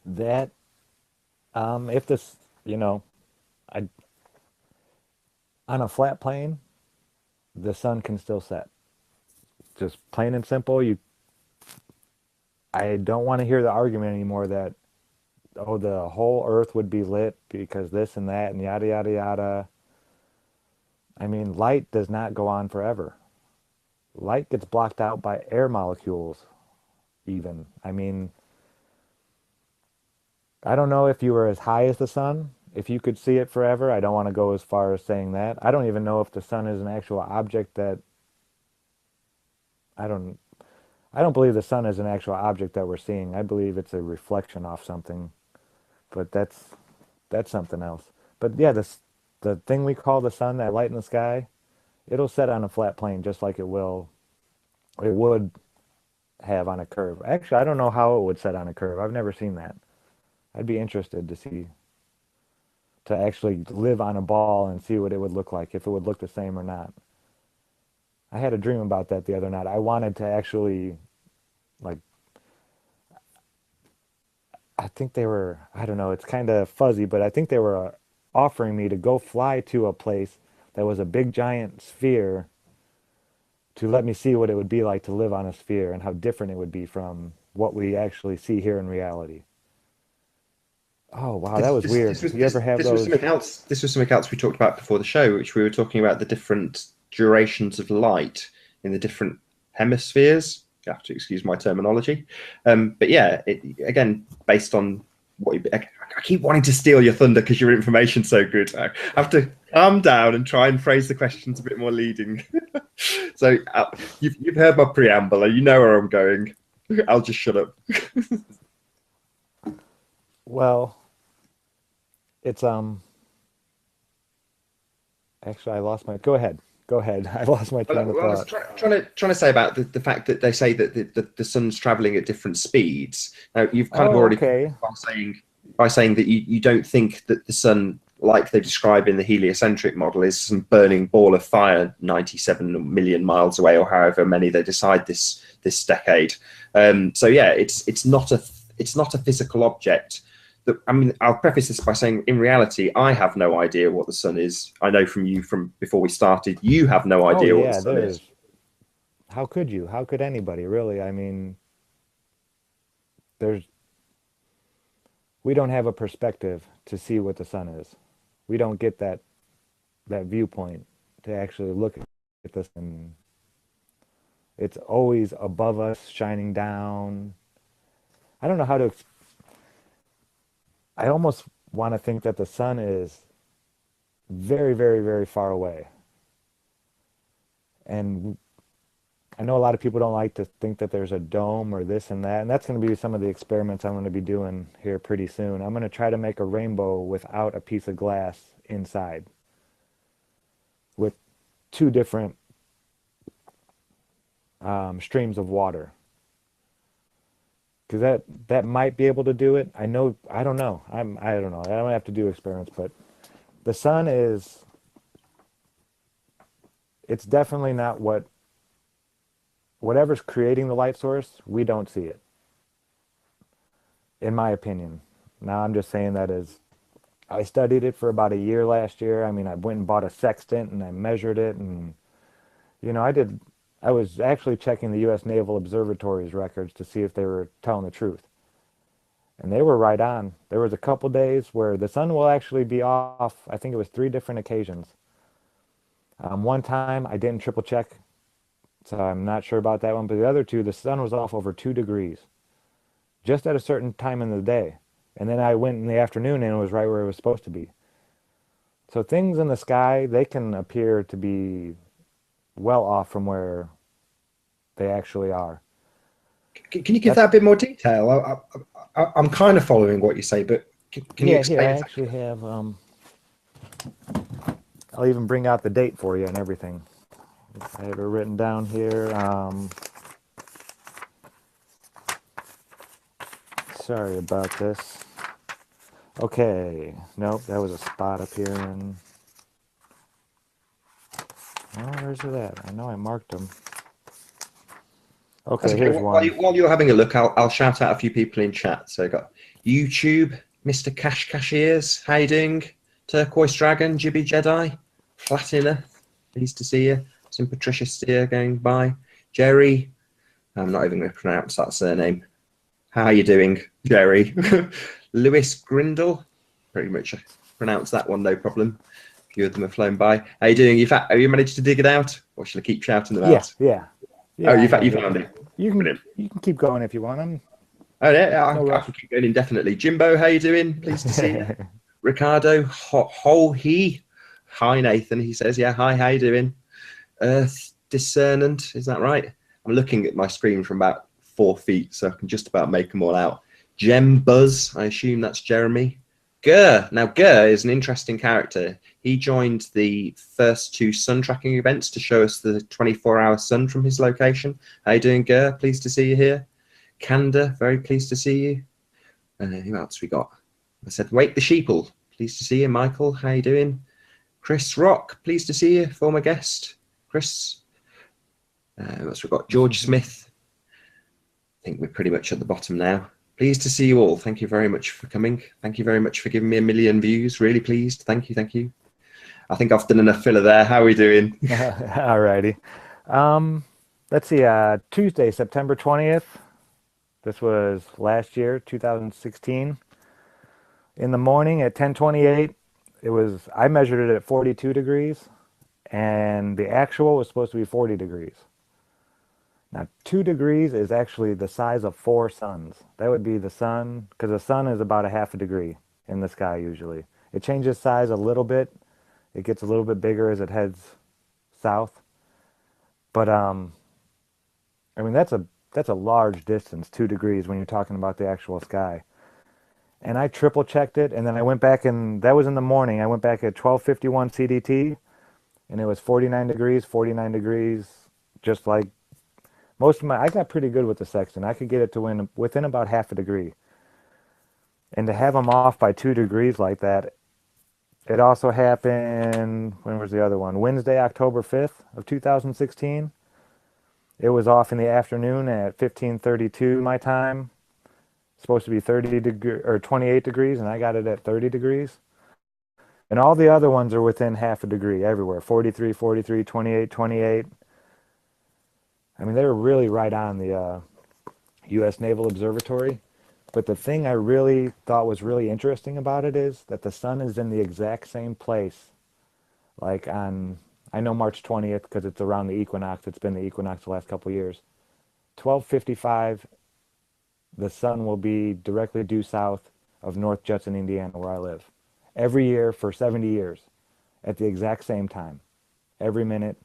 that if this, I, on a flat plane, the sun can still set. Just plain and simple. I don't want to hear the argument anymore that, oh, the whole earth would be lit because this and that and yada yada yada. I mean, light does not go on forever. Light gets blocked out by air molecules even. I mean, I don't know if you were as high as the sun, if you could see it forever. I don't want to go as far as saying that. I don't even know if the sun is an actual object that I don't I don't believe the sun is an actual object that we're seeing. I believe it's a reflection off something, but that's something else. But yeah, the thing we call the sun, that light in the sky, it'll set on a flat plane just like it would have on a curve. Actually, I don't know how it would set on a curve. I've never seen that. I'd be interested to see, to actually live on a ball and see what it would look like, if it would look the same or not. I had a dream about that the other night. I wanted to actually, like, I think they were, I don't know, it's kind of fuzzy, but I think they were offering me to go fly to a place that was a big giant sphere to let me see what it would be like to live on a sphere and how different it would be from what we actually see here in reality. Oh, wow, that was weird. You ever have This was those? something else. This was something else we talked about before the show, which we were talking about the different durations of light in the different hemispheres. You have to excuse my terminology, but yeah, again, based on what I keep wanting to steal your thunder because your information's so good. I have to calm down and try and phrase the questions a bit more leading. So you've heard my preamble, and you know where I'm going. I'll just shut up. Well, it's actually I lost my go ahead. Go ahead. I lost my train of Well, I was thought. trying to say about the fact that they say that the sun's traveling at different speeds. Now, you've kind of Oh, already okay. by saying that you don't think that the sun, like they describe in the heliocentric model, is some burning ball of fire 97 million miles away, or however many they decide this decade. So yeah, it's not a physical object. I mean, I'll preface this by saying, in reality, I have no idea what the sun is. I know from you from before we started, you have no Oh idea what the yeah, sun is. there's how could you? How could anybody really? I mean, there's we don't have a perspective to see what the sun is. We don't get that viewpoint to actually look at this, and it's always above us, shining down. I don't know how to. I almost want to think that the sun is very, very, very far away. And I know a lot of people don't like to think that there's a dome or this and that, and that's going to be some of the experiments I'm going to be doing here pretty soon. I'm going to try to make a rainbow without a piece of glass inside, with two different streams of water, because that might be able to do it. I know, I don't know. I don't know. I don't have to do experiments, but the sun is, it's definitely not whatever's creating the light source, we don't see it, in my opinion. Now I'm just saying that as I studied it for about a year last year. I mean, I went and bought a sextant and I measured it, and I was actually checking the US Naval Observatory's records to see if they were telling the truth. And they were right on. There was a couple days where the sun will actually be off. I think it was three different occasions. One time I didn't triple check, so I'm not sure about that one. But the other two, the sun was off over 2 degrees, just at a certain time in the day. And then I went in the afternoon and it was right where it was supposed to be. So things in the sky, they can appear to be well off from where they actually are. Can you give That's that a bit more detail? I'm kind of following what you say, but can you Yeah, here I explain actually have I'll even bring out the date for you and everything. I have it written down here. Sorry about this. Okay, nope, that was a spot up here, and oh, where's it at? I know I marked them. That's Okay, okay. here's one. While you're having a look, I'll shout out a few people in chat. So I got YouTube, Mr. Cash Cashiers, how you doing? Turquoise Dragon, Jibby Jedi, Flatina, pleased to see you. Some Patricia Steer going by. Jerry, I'm not even going to pronounce that surname. How you doing, Jerry? Lewis Grindle, pretty much pronounce that one, no problem. A few of them have flown by. How you doing? Have you managed to dig it out, or shall I keep shouting them Yeah, out? yeah, Oh, yeah. I you have it. found it. You can Brilliant. you can keep going if you want. I'm Oh yeah, no I rush. can keep going indefinitely. Jimbo, how you doing? Pleased to see you. Ricardo, he. Hi Nathan, he says. Yeah, hi, how you doing? Earth Discernant, is that right? I'm looking at my screen from about 4 feet, so I can just about make them all out. Gem Buzz, I assume that's Jeremy. Gurr. Now, Gurr is an interesting character. He joined the first 2 sun tracking events to show us the 24-hour sun from his location. How you doing, Gurr? Pleased to see you here. Kanda, very pleased to see you. Who else we got? I said, Wake the Sheeple. Pleased to see you, Michael. How you doing? Chris Rock, pleased to see you, former guest. Chris. Who else we got? George Smith. I think we're pretty much at the bottom now. Pleased to see you all. Thank you very much for coming. Thank you very much for giving me 1 million views. Really pleased. Thank you. Thank you. I think I've done enough filler there. How are we doing? All righty. Let's see. Tuesday, September 20th. This was last year, 2016. In the morning at 10:28, I measured it at 42 degrees, and the actual was supposed to be 40 degrees. Now, 2 degrees is actually the size of 4 suns. That would be the sun, because the sun is about a half a degree in the sky usually. It changes size a little bit. It gets a little bit bigger as it heads south. But, I mean, that's a large distance, 2 degrees, when you're talking about the actual sky. And I triple checked it, and then I went back, and that was in the morning. I went back at 12:51 CDT, and it was 49 degrees, just like I got pretty good with the sextant. I could get it to within about half a degree. And to have them off by 2 degrees like that, it also happened, when was the other one? Wednesday, October 5th of 2016. It was off in the afternoon at 15:32 my time. Supposed to be 28 degrees, and I got it at 30 degrees. And all the other ones are within half a degree everywhere. 43, 43, 28, 28. I mean, they were really right on the U.S. Naval Observatory. But the thing I really thought was really interesting about it is that the sun is in the exact same place. Like I know March 20th because it's around the equinox. It's been the equinox the last couple of years. 12:55, the sun will be directly due south of North Judson, Indiana, where I live. Every year for 70 years at the exact same time. Every minute.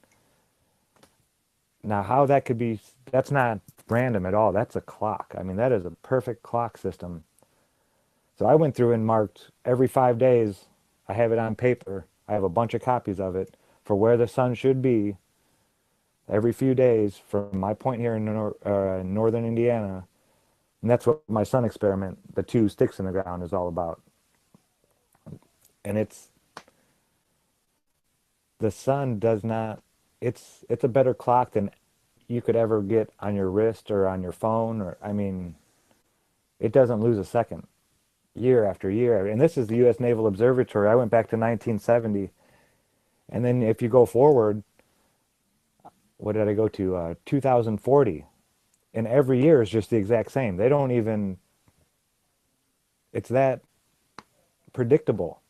Now, how that could be, that's not random at all. That's a clock. I mean, that is a perfect clock system. So I went through and marked every 5 days. I have it on paper. I have a bunch of copies of it for where the sun should be every few days from my point here in northern Indiana. And that's what my sun experiment, the 2 sticks in the ground, is all about. And the sun does not, it's a better clock than you could ever get on your wrist or on your phone. Or I mean, it doesn't lose a second, year after year. And this is the U.S. Naval Observatory. I went back to 1970. And then if you go forward, what did I go to? 2040. And every year is just the exact same. They don't even, it's that predictable.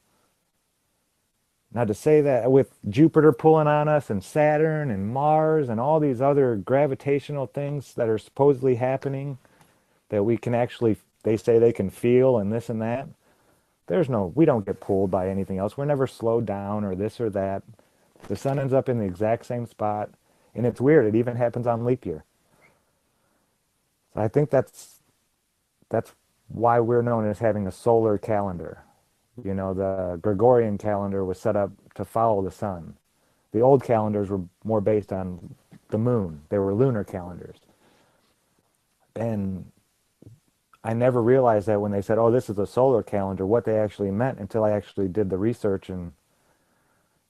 Now, to say that with Jupiter pulling on us and Saturn and Mars and all these other gravitational things that are supposedly happening that we can actually, they say they can feel and this and that, we don't get pulled by anything else. We're never slowed down or this or that. The sun ends up in the exact same spot. And it's weird. It even happens on leap year. So I think that's why we're known as having a solar calendar. You know, the Gregorian calendar was set up to follow the sun. The old calendars were more based on the moon. They were lunar calendars. And I never realized that when they said, oh, this is a solar calendar, what they actually meant until I actually did the research. And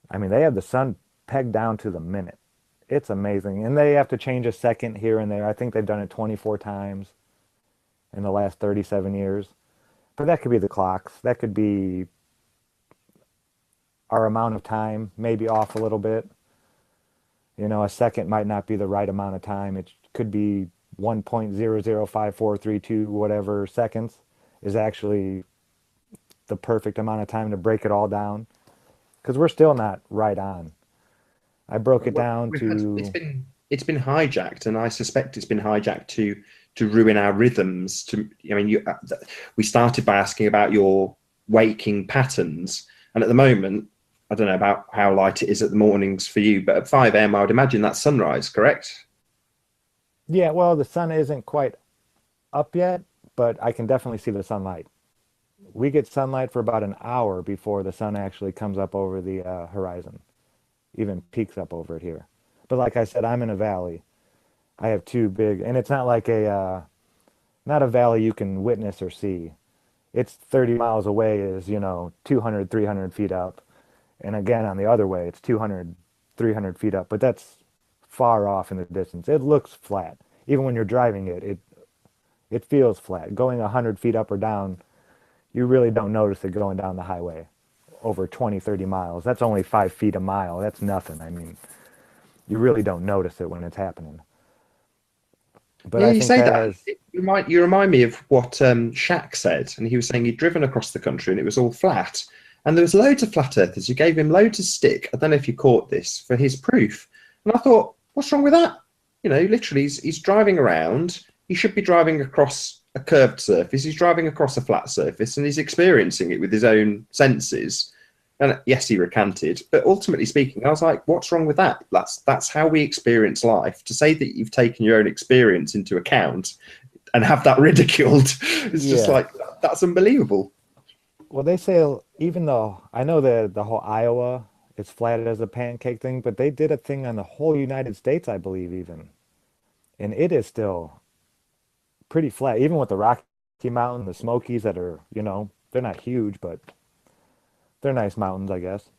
I mean, they have the sun pegged down to the minute. It's amazing. And they have to change a second here and there. I think they've done it 24 times in the last 37 years. But that could be the clocks. That could be our amount of time, maybe off a little bit. You know, a second might not be the right amount of time. It could be 1.005432 whatever seconds is actually the perfect amount of time to break it all down. Because we're still not right on. I broke it down to... It's been hijacked, and I suspect it's been hijacked to ruin our rhythms. We started by asking about your waking patterns, and at the moment, I don't know about how light it is at the mornings for you, but at 5 a.m. I would imagine that's sunrise, correct? Yeah, well, the sun isn't quite up yet, but I can definitely see the sunlight we get sunlight for about an hour before the sun actually comes up over the horizon, even peaks up over it here. But like I said, I'm in a valley. I have two big, and it's not like not a valley you can witness or see. It's 30 miles away is, 200, 300 feet up. And again, on the other way, it's 200, 300 feet up. But that's far off in the distance. It looks flat. Even when you're driving it feels flat. Going 100 feet up or down, you really don't notice it going down the highway over 20, 30 miles. That's only 5 feet a mile. That's nothing. I mean, you really don't notice it when it's happening. But Yeah, I you think say that that. has, You remind me of what Shaq said, and he was saying he'd driven across the country and it was all flat, and there was loads of flat earthers who gave him loads of stick. I don't know if you caught this for his proof, and I thought, what's wrong with that? Literally, he's driving around. He should be driving across a curved surface. He's driving across a flat surface, and he's experiencing it with his own senses. And yes, he recanted, but ultimately speaking, I was like, "What's wrong with that? That's how we experience life." To say that you've taken your own experience into account and have that ridiculed, it's just yeah. like that's unbelievable. Well, they say, even though I know the whole Iowa is flat as a pancake thing, but they did a thing on the whole United States, I believe, even. And it is still pretty flat, even with the Rocky Mountain, the Smokies that are, they're not huge, but they're nice mountains, I guess.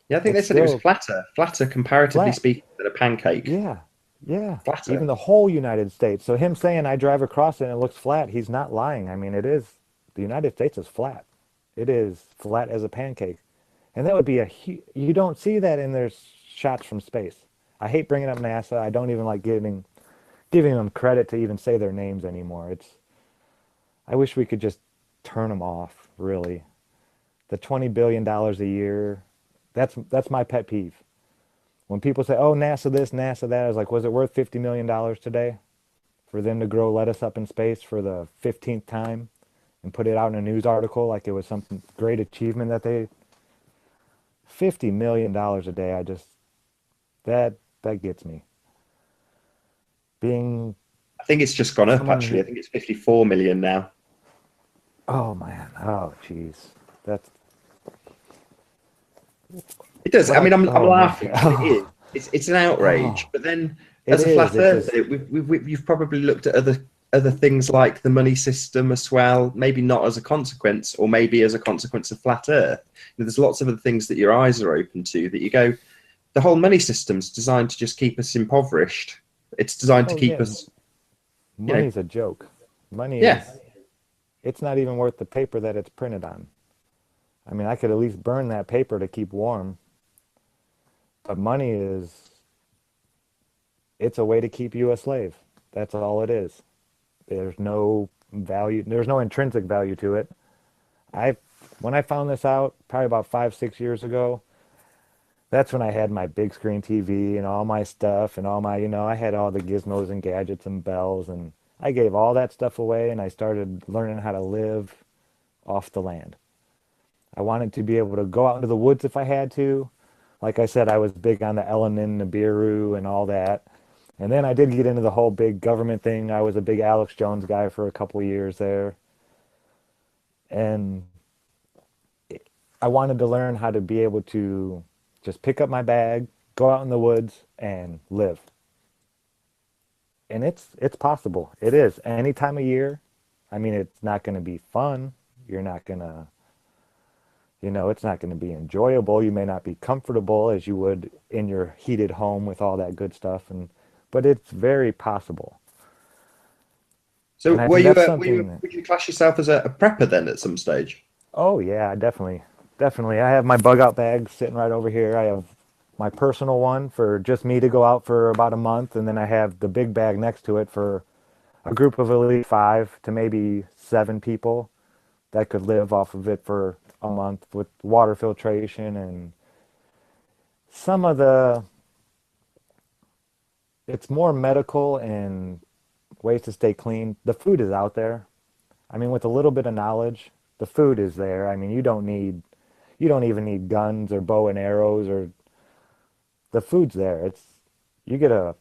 Yeah, I think they It's said it was still flatter comparatively flat. speaking than a pancake. Yeah, yeah. Flatter. Even the whole United States. So him saying I drive across it and it looks flat, he's not lying. I mean, the United States is flat. It is flat as a pancake. And that would be you don't see that in their shots from space. I hate bringing up NASA. I don't even like giving them credit to even say their names anymore. I wish we could just turn them off, really. The $20 billion a year, that's my pet peeve. When people say, "Oh, NASA this, NASA that," I was like, was it worth $50 million today for them to grow lettuce up in space for the 15th time and put it out in a news article like it was some great achievement that they $50 million a day? That gets me. Being I think it's just gone up someone actually. who, I think it's 54 million now. oh man, oh jeez, that's It does. what I mean, I'm oh man, laughing, but it is. It's an outrage. oh, But then, it as a is. flat It's just earther, you've probably looked at other things like the money system as well. Maybe not as a consequence, or maybe as a consequence of flat Earth. There's lots of other things that your eyes are open to that you go. The whole money system's designed to just keep us impoverished. It's designed to oh keep yeah, us, you know, money's a joke. Money yeah. is it's not even worth the paper that it's printed on. I mean, I could at least burn that paper to keep warm, but money is it's a way to keep you a slave. That's all it is. There's no value, there's no intrinsic value to it. I when I found this out probably about 5, 6 years ago, that's when I had my big screen TV and all my stuff and all my, I had all the gizmos and gadgets and bells, and I gave all that stuff away and I started learning how to live off the land. I wanted to be able to go out into the woods if I had to. Like I said, I was big on the Elenin, Nibiru, and all that. And then I did get into the whole big government thing. I was a big Alex Jones guy for a couple of years there. And I wanted to learn how to be able to just pick up my bag, go out in the woods, and live. And it's possible. It is. Any time of year. I mean, it's not going to be fun. You're not going to, it's not going to be enjoyable. You may not be comfortable as you would in your heated home with all that good stuff. But it's very possible. So, And I think that's something that, would you class yourself as a prepper then at some stage? oh yeah, definitely. Definitely. I have my bug out bag sitting right over here. I have my personal one for just me to go out for about a month, and then I have the big bag next to it for a group of at least 5 to maybe 7 people that could live off of it for a month with water filtration and some of the it's more medical and ways to stay clean. The food is out there. I mean, with a little bit of knowledge, the food is there. I mean, you don't even need guns or bow and arrows or the food's there. You get a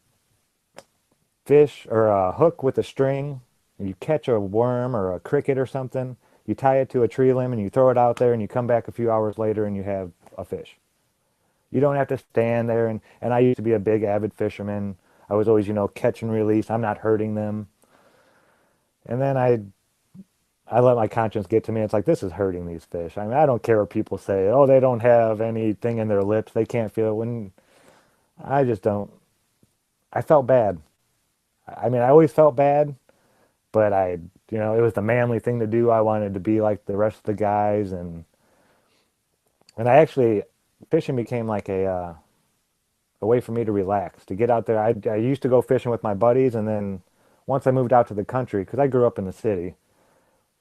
fish or a hook with a string, you catch a worm or a cricket or something, You tie it to a tree limb and you throw it out there and you come back a few hours later and you have a fish. You don't have to stand there. And I used to be a big avid fisherman. I was always, catch and release. I'm not hurting them. And then I let my conscience get to me. It's like, this is hurting these fish. I mean, I don't care what people say. Oh, they don't have anything in their lips. They can't feel it. When I just don't. I felt bad. I mean, I always felt bad, but it was the manly thing to do. I wanted to be like the rest of the guys. And I actually, fishing became like a way for me to relax, to get out there. I used to go fishing with my buddies. And then once I moved out to the country, because I grew up in the city,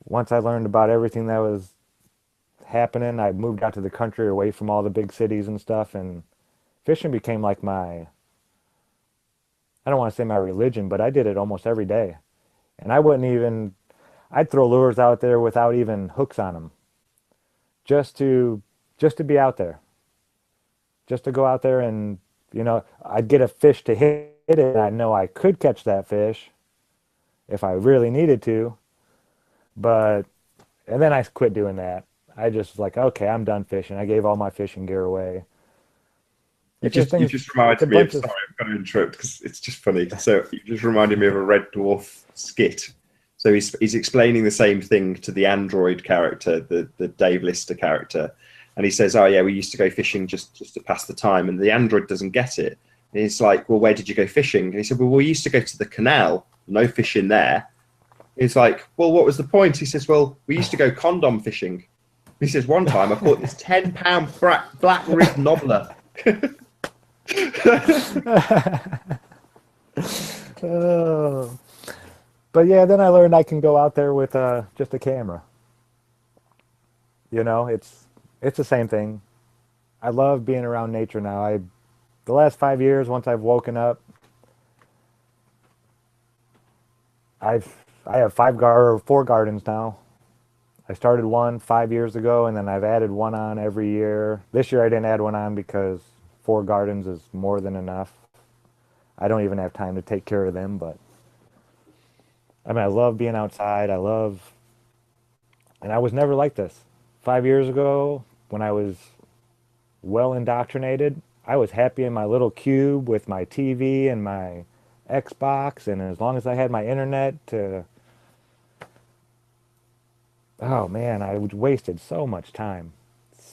once I learned about everything that was happening, I moved out to the country away from all the big cities and stuff. And fishing became like I don't want to say my religion, but I did it almost every day. And I'd throw lures out there without even hooks on them. Just to be out there. Just to go out there and, I'd get a fish to hit it. And I know I could catch that fish if I really needed to. And then I quit doing that. I just was like, okay, I'm done fishing. I gave all my fishing gear away. You just reminded me of, sorry, I'm going to interrupt because it's just funny. So you just reminded me of a Red Dwarf skit. So he's explaining the same thing to the android character, the Dave Lister character. And he says, oh yeah, we used to go fishing just to pass the time. And the android doesn't get it. And he's like, well, where did you go fishing? And he said, well, we used to go to the canal. No fish in there. He's like, well, what was the point? He says, well, we used to go condom fishing. He says, one time I caught this 10-pound black ribbed nobbler. Oh. But yeah, then I learned I can go out there with just a camera. It's the same thing. I love being around nature now. The last 5 years, once I've woken up, I have 4 gardens now. I started one 5 years ago, and then I've added one on every year. This year I didn't add one on because 4 gardens is more than enough. I don't even have time to take care of them, but I mean, I love being outside. And I was never like this. 5 years ago, when I was well indoctrinated, I was happy in my little cube with my TV and my Xbox, and as long as I had my internet oh man, I wasted so much time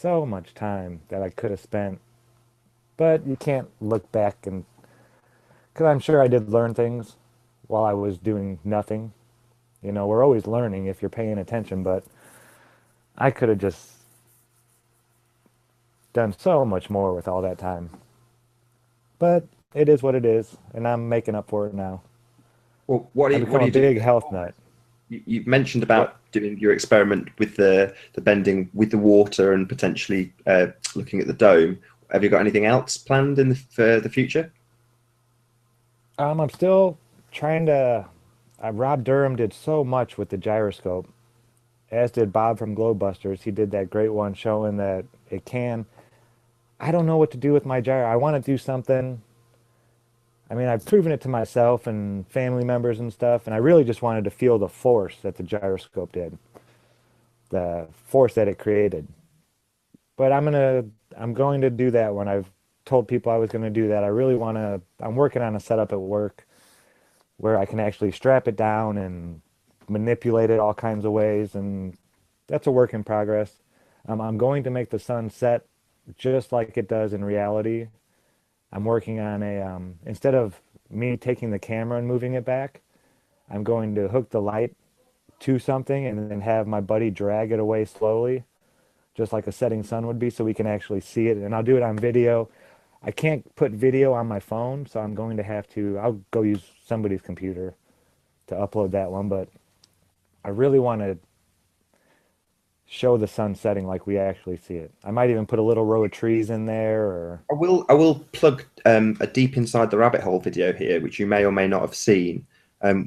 that I could have spent. But you can't look back because I'm sure I did learn things while I was doing nothing. We're always learning if you're paying attention, but I could have just done so much more with all that time. But it is what it is, and I'm making up for it now. Well, what are you big health nut. You mentioned about doing your experiment with the bending with the water and potentially looking at the dome. Have you got anything else planned for the future? I'm still trying to. Rob Durham did so much with the gyroscope, as did Bob from Globebusters. He did that great one showing that it can. I don't know what to do with my gyro. I want to do something. I mean, I've proven it to myself and family members and stuff, and I really just wanted to feel the force that the gyroscope did, the force that it created. But I'm going to do that when I've told people I was going to do that. I'm working on a setup at work where I can actually strap it down and manipulate it all kinds of ways, and that's a work in progress. I'm going to make the sun set just like it does in reality. I'm working on instead of me taking the camera and moving it back, I'm going to hook the light to something and then have my buddy drag it away slowly, just like a setting sun would be, so we can actually see it. And I'll do it on video. I can't put video on my phone, so I'm going to I'll go use somebody's computer to upload that one, but I really want to show the sun setting like we actually see it. I might even put a little row of trees in there. Or I will plug a Deep Inside the Rabbit Hole video here, which you may or may not have seen,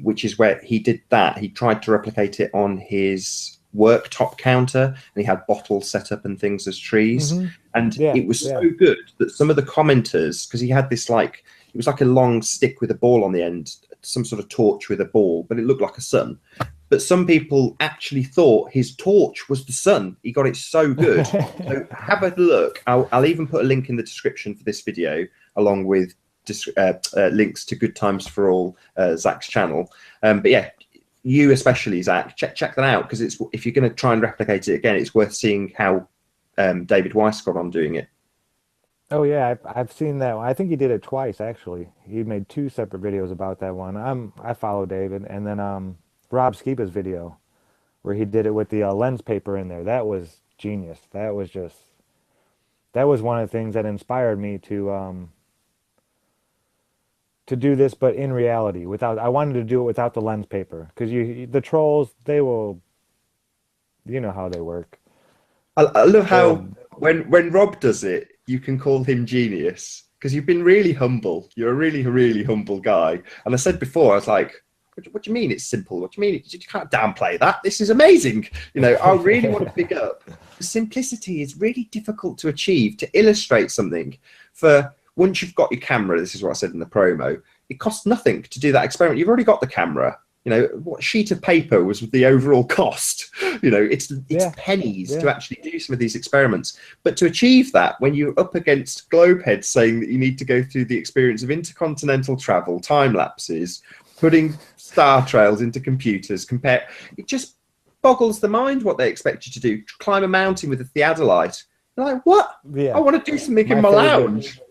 which is where he did that. He tried to replicate it on his worktop counter, and he had bottles set up and things as trees. Mm-hmm. And it was so good that some of the commenters, because he had this it was like a long stick with a ball on the end, some sort of torch with a ball, but it looked like a sun. but some people actually thought his torch was the sun. He got it so good. So have a look. I'll even put a link in the description for this video, along with links to Good Times for All, Zach's channel. But yeah, you especially, Zach, check that out, because it's, if you're going to try and replicate it again, it's worth seeing how David Weiss got on doing it. Oh yeah, I've seen that one. I think he did it twice actually. He made 2 separate videos about that one. I follow David, and then Rob Skiba's video where he did it with the lens paper in there. That was genius. That was one of the things that inspired me to do this, but in reality, without. I wanted to do it without the lens paper, because the trolls, they will, you know how they work. I love how when Rob does it, you can call him genius, because you've been really humble. You're a really, really humble guy. And I said before, I was like, what do you mean it's simple? What do you mean? You can't downplay that. This is amazing. You know, I really want to pick up. Simplicity is really difficult to achieve, to illustrate something. For once you've got your camera, this is what I said in the promo, it costs nothing to do that experiment. You've already got the camera. You know, what sheet of paper was the overall cost? You know, it's pennies to actually do some of these experiments. But to achieve that, when you're up against globeheads saying that you need to go through the experience of intercontinental travel, time lapses, putting star trails into computers, it just boggles the mind what they expect you to do. Climb a mountain with a theodolite. You're like, what? Yeah. I want to do something in my lounge.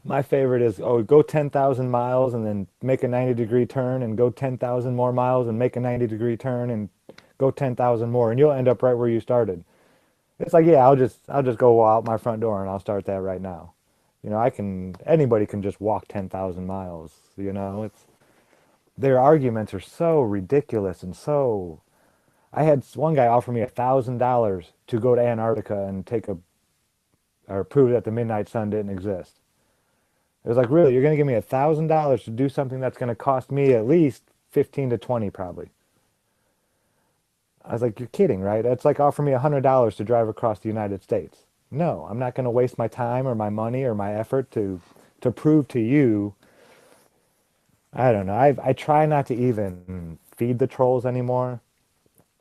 My favorite is, go 10,000 miles and then make a 90-degree turn, and go 10,000 more miles and make a 90-degree turn and go 10,000 more, and you'll end up right where you started. It's like, yeah, I'll just go out my front door and I'll start that right now. You know, anybody can just walk 10,000 miles, you know. Their arguments are so ridiculous and so. I had one guy offer me $1,000 to go to Antarctica and or prove that the midnight sun didn't exist. It was like, really, you're going to give me $1,000 to do something that's going to cost me at least 15 to 20 probably. I was like, you're kidding, right? It's like offering me $100 to drive across the United States. No, I'm not going to waste my time or my money or my effort to prove to you. I don't know. I try not to even feed the trolls anymore.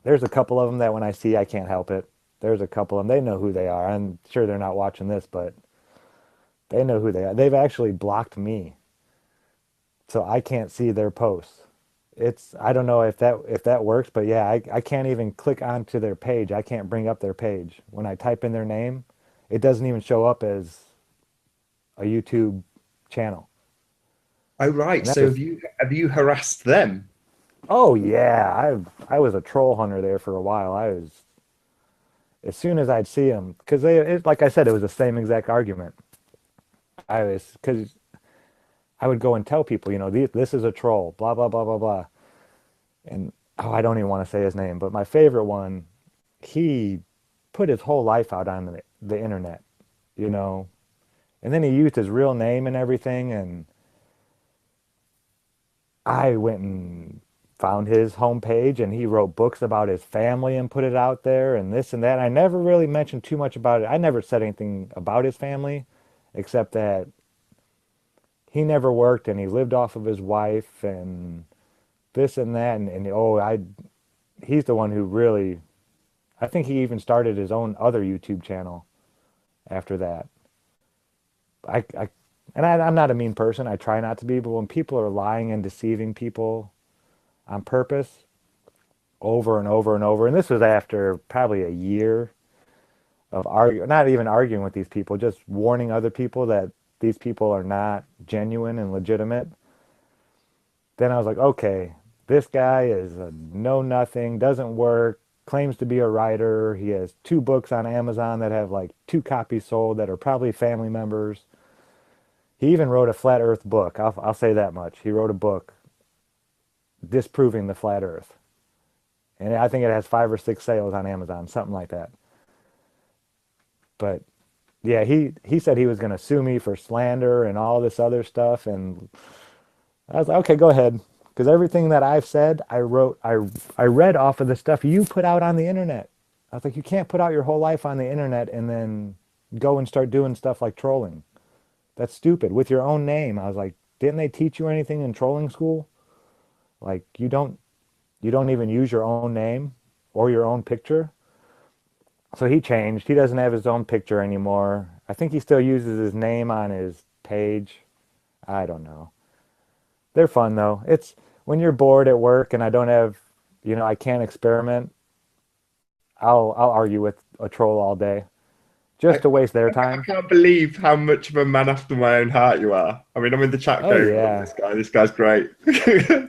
There's a couple of them that when I see, I can't help it. There's a couple of them. They know who they are. I'm sure they're not watching this, but they know who they are. They've actually blocked me, so I can't see their posts. I don't know if that works, but yeah, I can't even click onto their page. I can't bring up their page. When I type in their name, it doesn't even show up as a YouTube channel. Oh right. So have you harassed them? Oh yeah, I was a troll hunter there for a while. As soon as I'd see them, because like I said, it was the same exact argument. Because I would go and tell people, you know, this is a troll, blah, blah, blah, blah, blah. And, I don't even want to say his name, but my favorite one, he put his whole life out on the internet, you know, and then he used his real name and everything. And I went and found his homepage, and he wrote books about his family and put it out there and this and that. I never really mentioned too much about it. I never said anything about his family, except that he never worked and he lived off of his wife and this and that. He's the one who really, I think he even started his own other YouTube channel after that. I'm not a mean person. I try not to be, but when people are lying and deceiving people on purpose over and over and over, and this was after probably a year of not even arguing with these people, just warning other people that these people are not genuine and legitimate. Then I was like, okay, this guy is a know-nothing, doesn't work, claims to be a writer. He has 2 books on Amazon that have like 2 copies sold that are probably family members. He even wrote a flat earth book. I'll say that much. He wrote a book disproving the flat earth. And I think it has 5 or 6 sales on Amazon, something like that. But yeah, he said he was going to sue me for slander and all this other stuff. And I was like, okay, go ahead. Because everything that I've said, I read off of the stuff you put out on the internet. I was like, you can't put out your whole life on the internet and then go and start doing stuff like trolling. That's stupid. With your own name. I was like, didn't they teach you anything in trolling school? Like, you don't you don't even use your own name or your own picture. So he changed. He doesn't have his own picture anymore. I think he still uses his name on his page. I don't know. They're fun though. It's when you're bored at work and I don't have, I can't experiment. I'll argue with a troll all day I, just to waste their I time. can't believe how much of a man after my own heart you are. I mean, I'm in the chat Oh going, "I love yeah, this guy. This guy's great."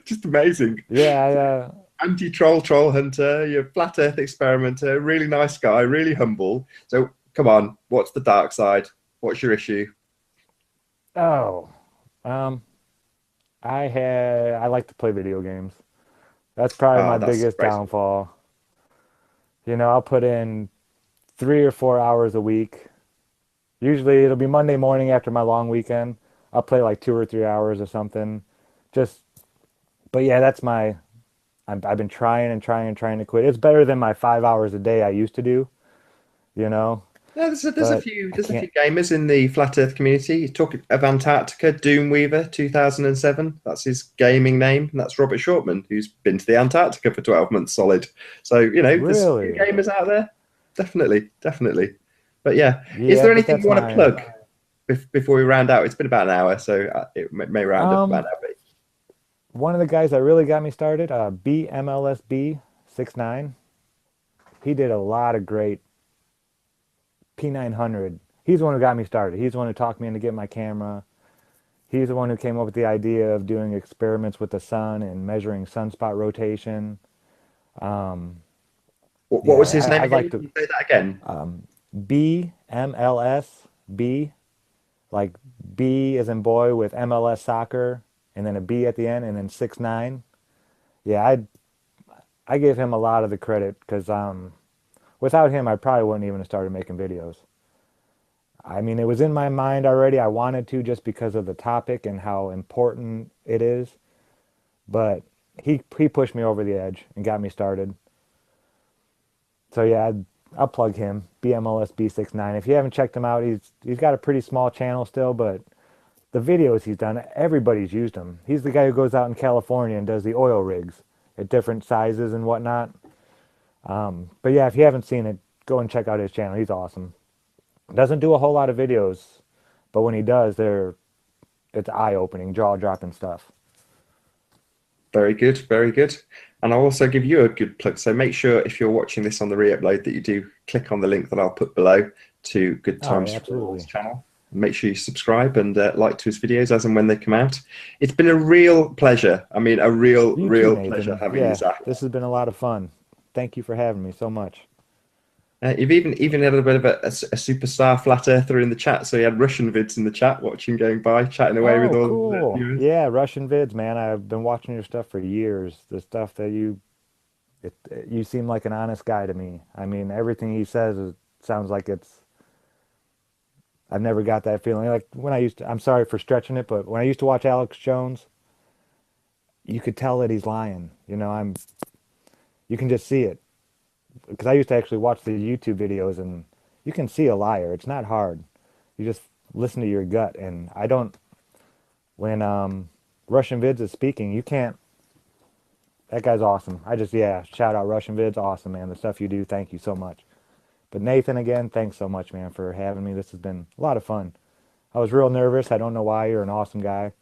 Just amazing. yeah. Anti-troll, troll hunter. You're a flat Earth experimenter. Really nice guy. Really humble. So come on, what's the dark side? What's your issue? Oh, um, I like to play video games. That's probably my Ah, that's biggest great. downfall. I'll put in 3 or 4 hours a week. Usually it'll be Monday morning after my long weekend. I'll play like 2 or 3 hours or something. Just, but yeah, I've been trying and trying and trying to quit. It's better than my 5 hours a day I used to do, you know, No, there's a but few I there's a few can't. gamers in the flat Earth community. You talk of Antarctica, Doomweaver 2007. That's his gaming name, and that's Robert Shortman, who's been to the Antarctica for 12 months solid. So there's a few Really? gamers out there. Definitely, definitely. But yeah, is Yeah, there but anything you that's want to my, plug before we round out? It's been about an hour, so it may round up about um, an hour. one of the guys that really got me started, BMLSB69. He did a lot of great P900. He's the one who got me started. He's the one who talked me into getting my camera. He's the one who came up with the idea of doing experiments with the sun and measuring sunspot rotation. Um, What was yeah, his name I'd again? like Can to you say that again? BMLSB, like B as in boy with MLS soccer, and then a B at the end, and then 6'9". Yeah, I give him a lot of the credit because without him, I probably wouldn't even have started making videos. I mean, it was in my mind already. I wanted to just because of the topic and how important it is. But he pushed me over the edge and got me started. So yeah, I'll plug him, BMLSB69. If you haven't checked him out, he's got a pretty small channel still, but the videos he's done, everybody's used him. He's the guy who goes out in California and does the oil rigs at different sizes and whatnot. But yeah, if you haven't seen it, go and check out his channel. He's awesome. Doesn't do a whole lot of videos, but when he does, it's eye-opening, jaw-dropping stuff. Very good, very good. And I'll also give you a good plug. So make sure if you're watching this on the re-upload that you do click on the link that I'll put below to Good Oh, Times yeah, for All's absolutely. channel. Make sure you subscribe and like to his videos as and when they come out. It's been a real pleasure. I mean, a real, You too, real pleasure Nathan. having you, Yeah, Zach. this has been a lot of fun. Thank you for having me so much. You've even had a bit of a superstar flat earther in the chat. So you had Russian vids in the chat, watching, going by, chatting away with Oh, all of the cool. viewers. Yeah, Russian vids, man. I've been watching your stuff for years. The stuff that you seem like an honest guy to me. I mean, everything he says sounds like I've never got that feeling. Like when I'm sorry for stretching it, but when I used to watch Alex Jones, you could tell that he's lying. You can just see it. Because I used to actually watch the YouTube videos and you can see a liar. It's not hard. You just listen to your gut. And I don't, when Russian Vids is speaking, you can't, that guy's awesome. Yeah, shout out Russian Vids. Awesome, man. The stuff you do, thank you so much. But Nathan, again, thanks so much, man, for having me. This has been a lot of fun. I was real nervous. I don't know why. You're an awesome guy,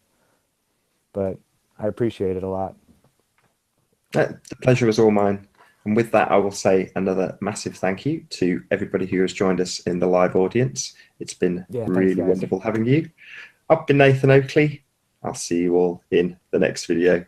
but I appreciate it a lot. The pleasure was all mine. And with that, I will say another massive thank you to everybody who has joined us in the live audience. It's been Yeah, thanks, really guys. wonderful having you. I've been Nathan Oakley. I'll see you all in the next video.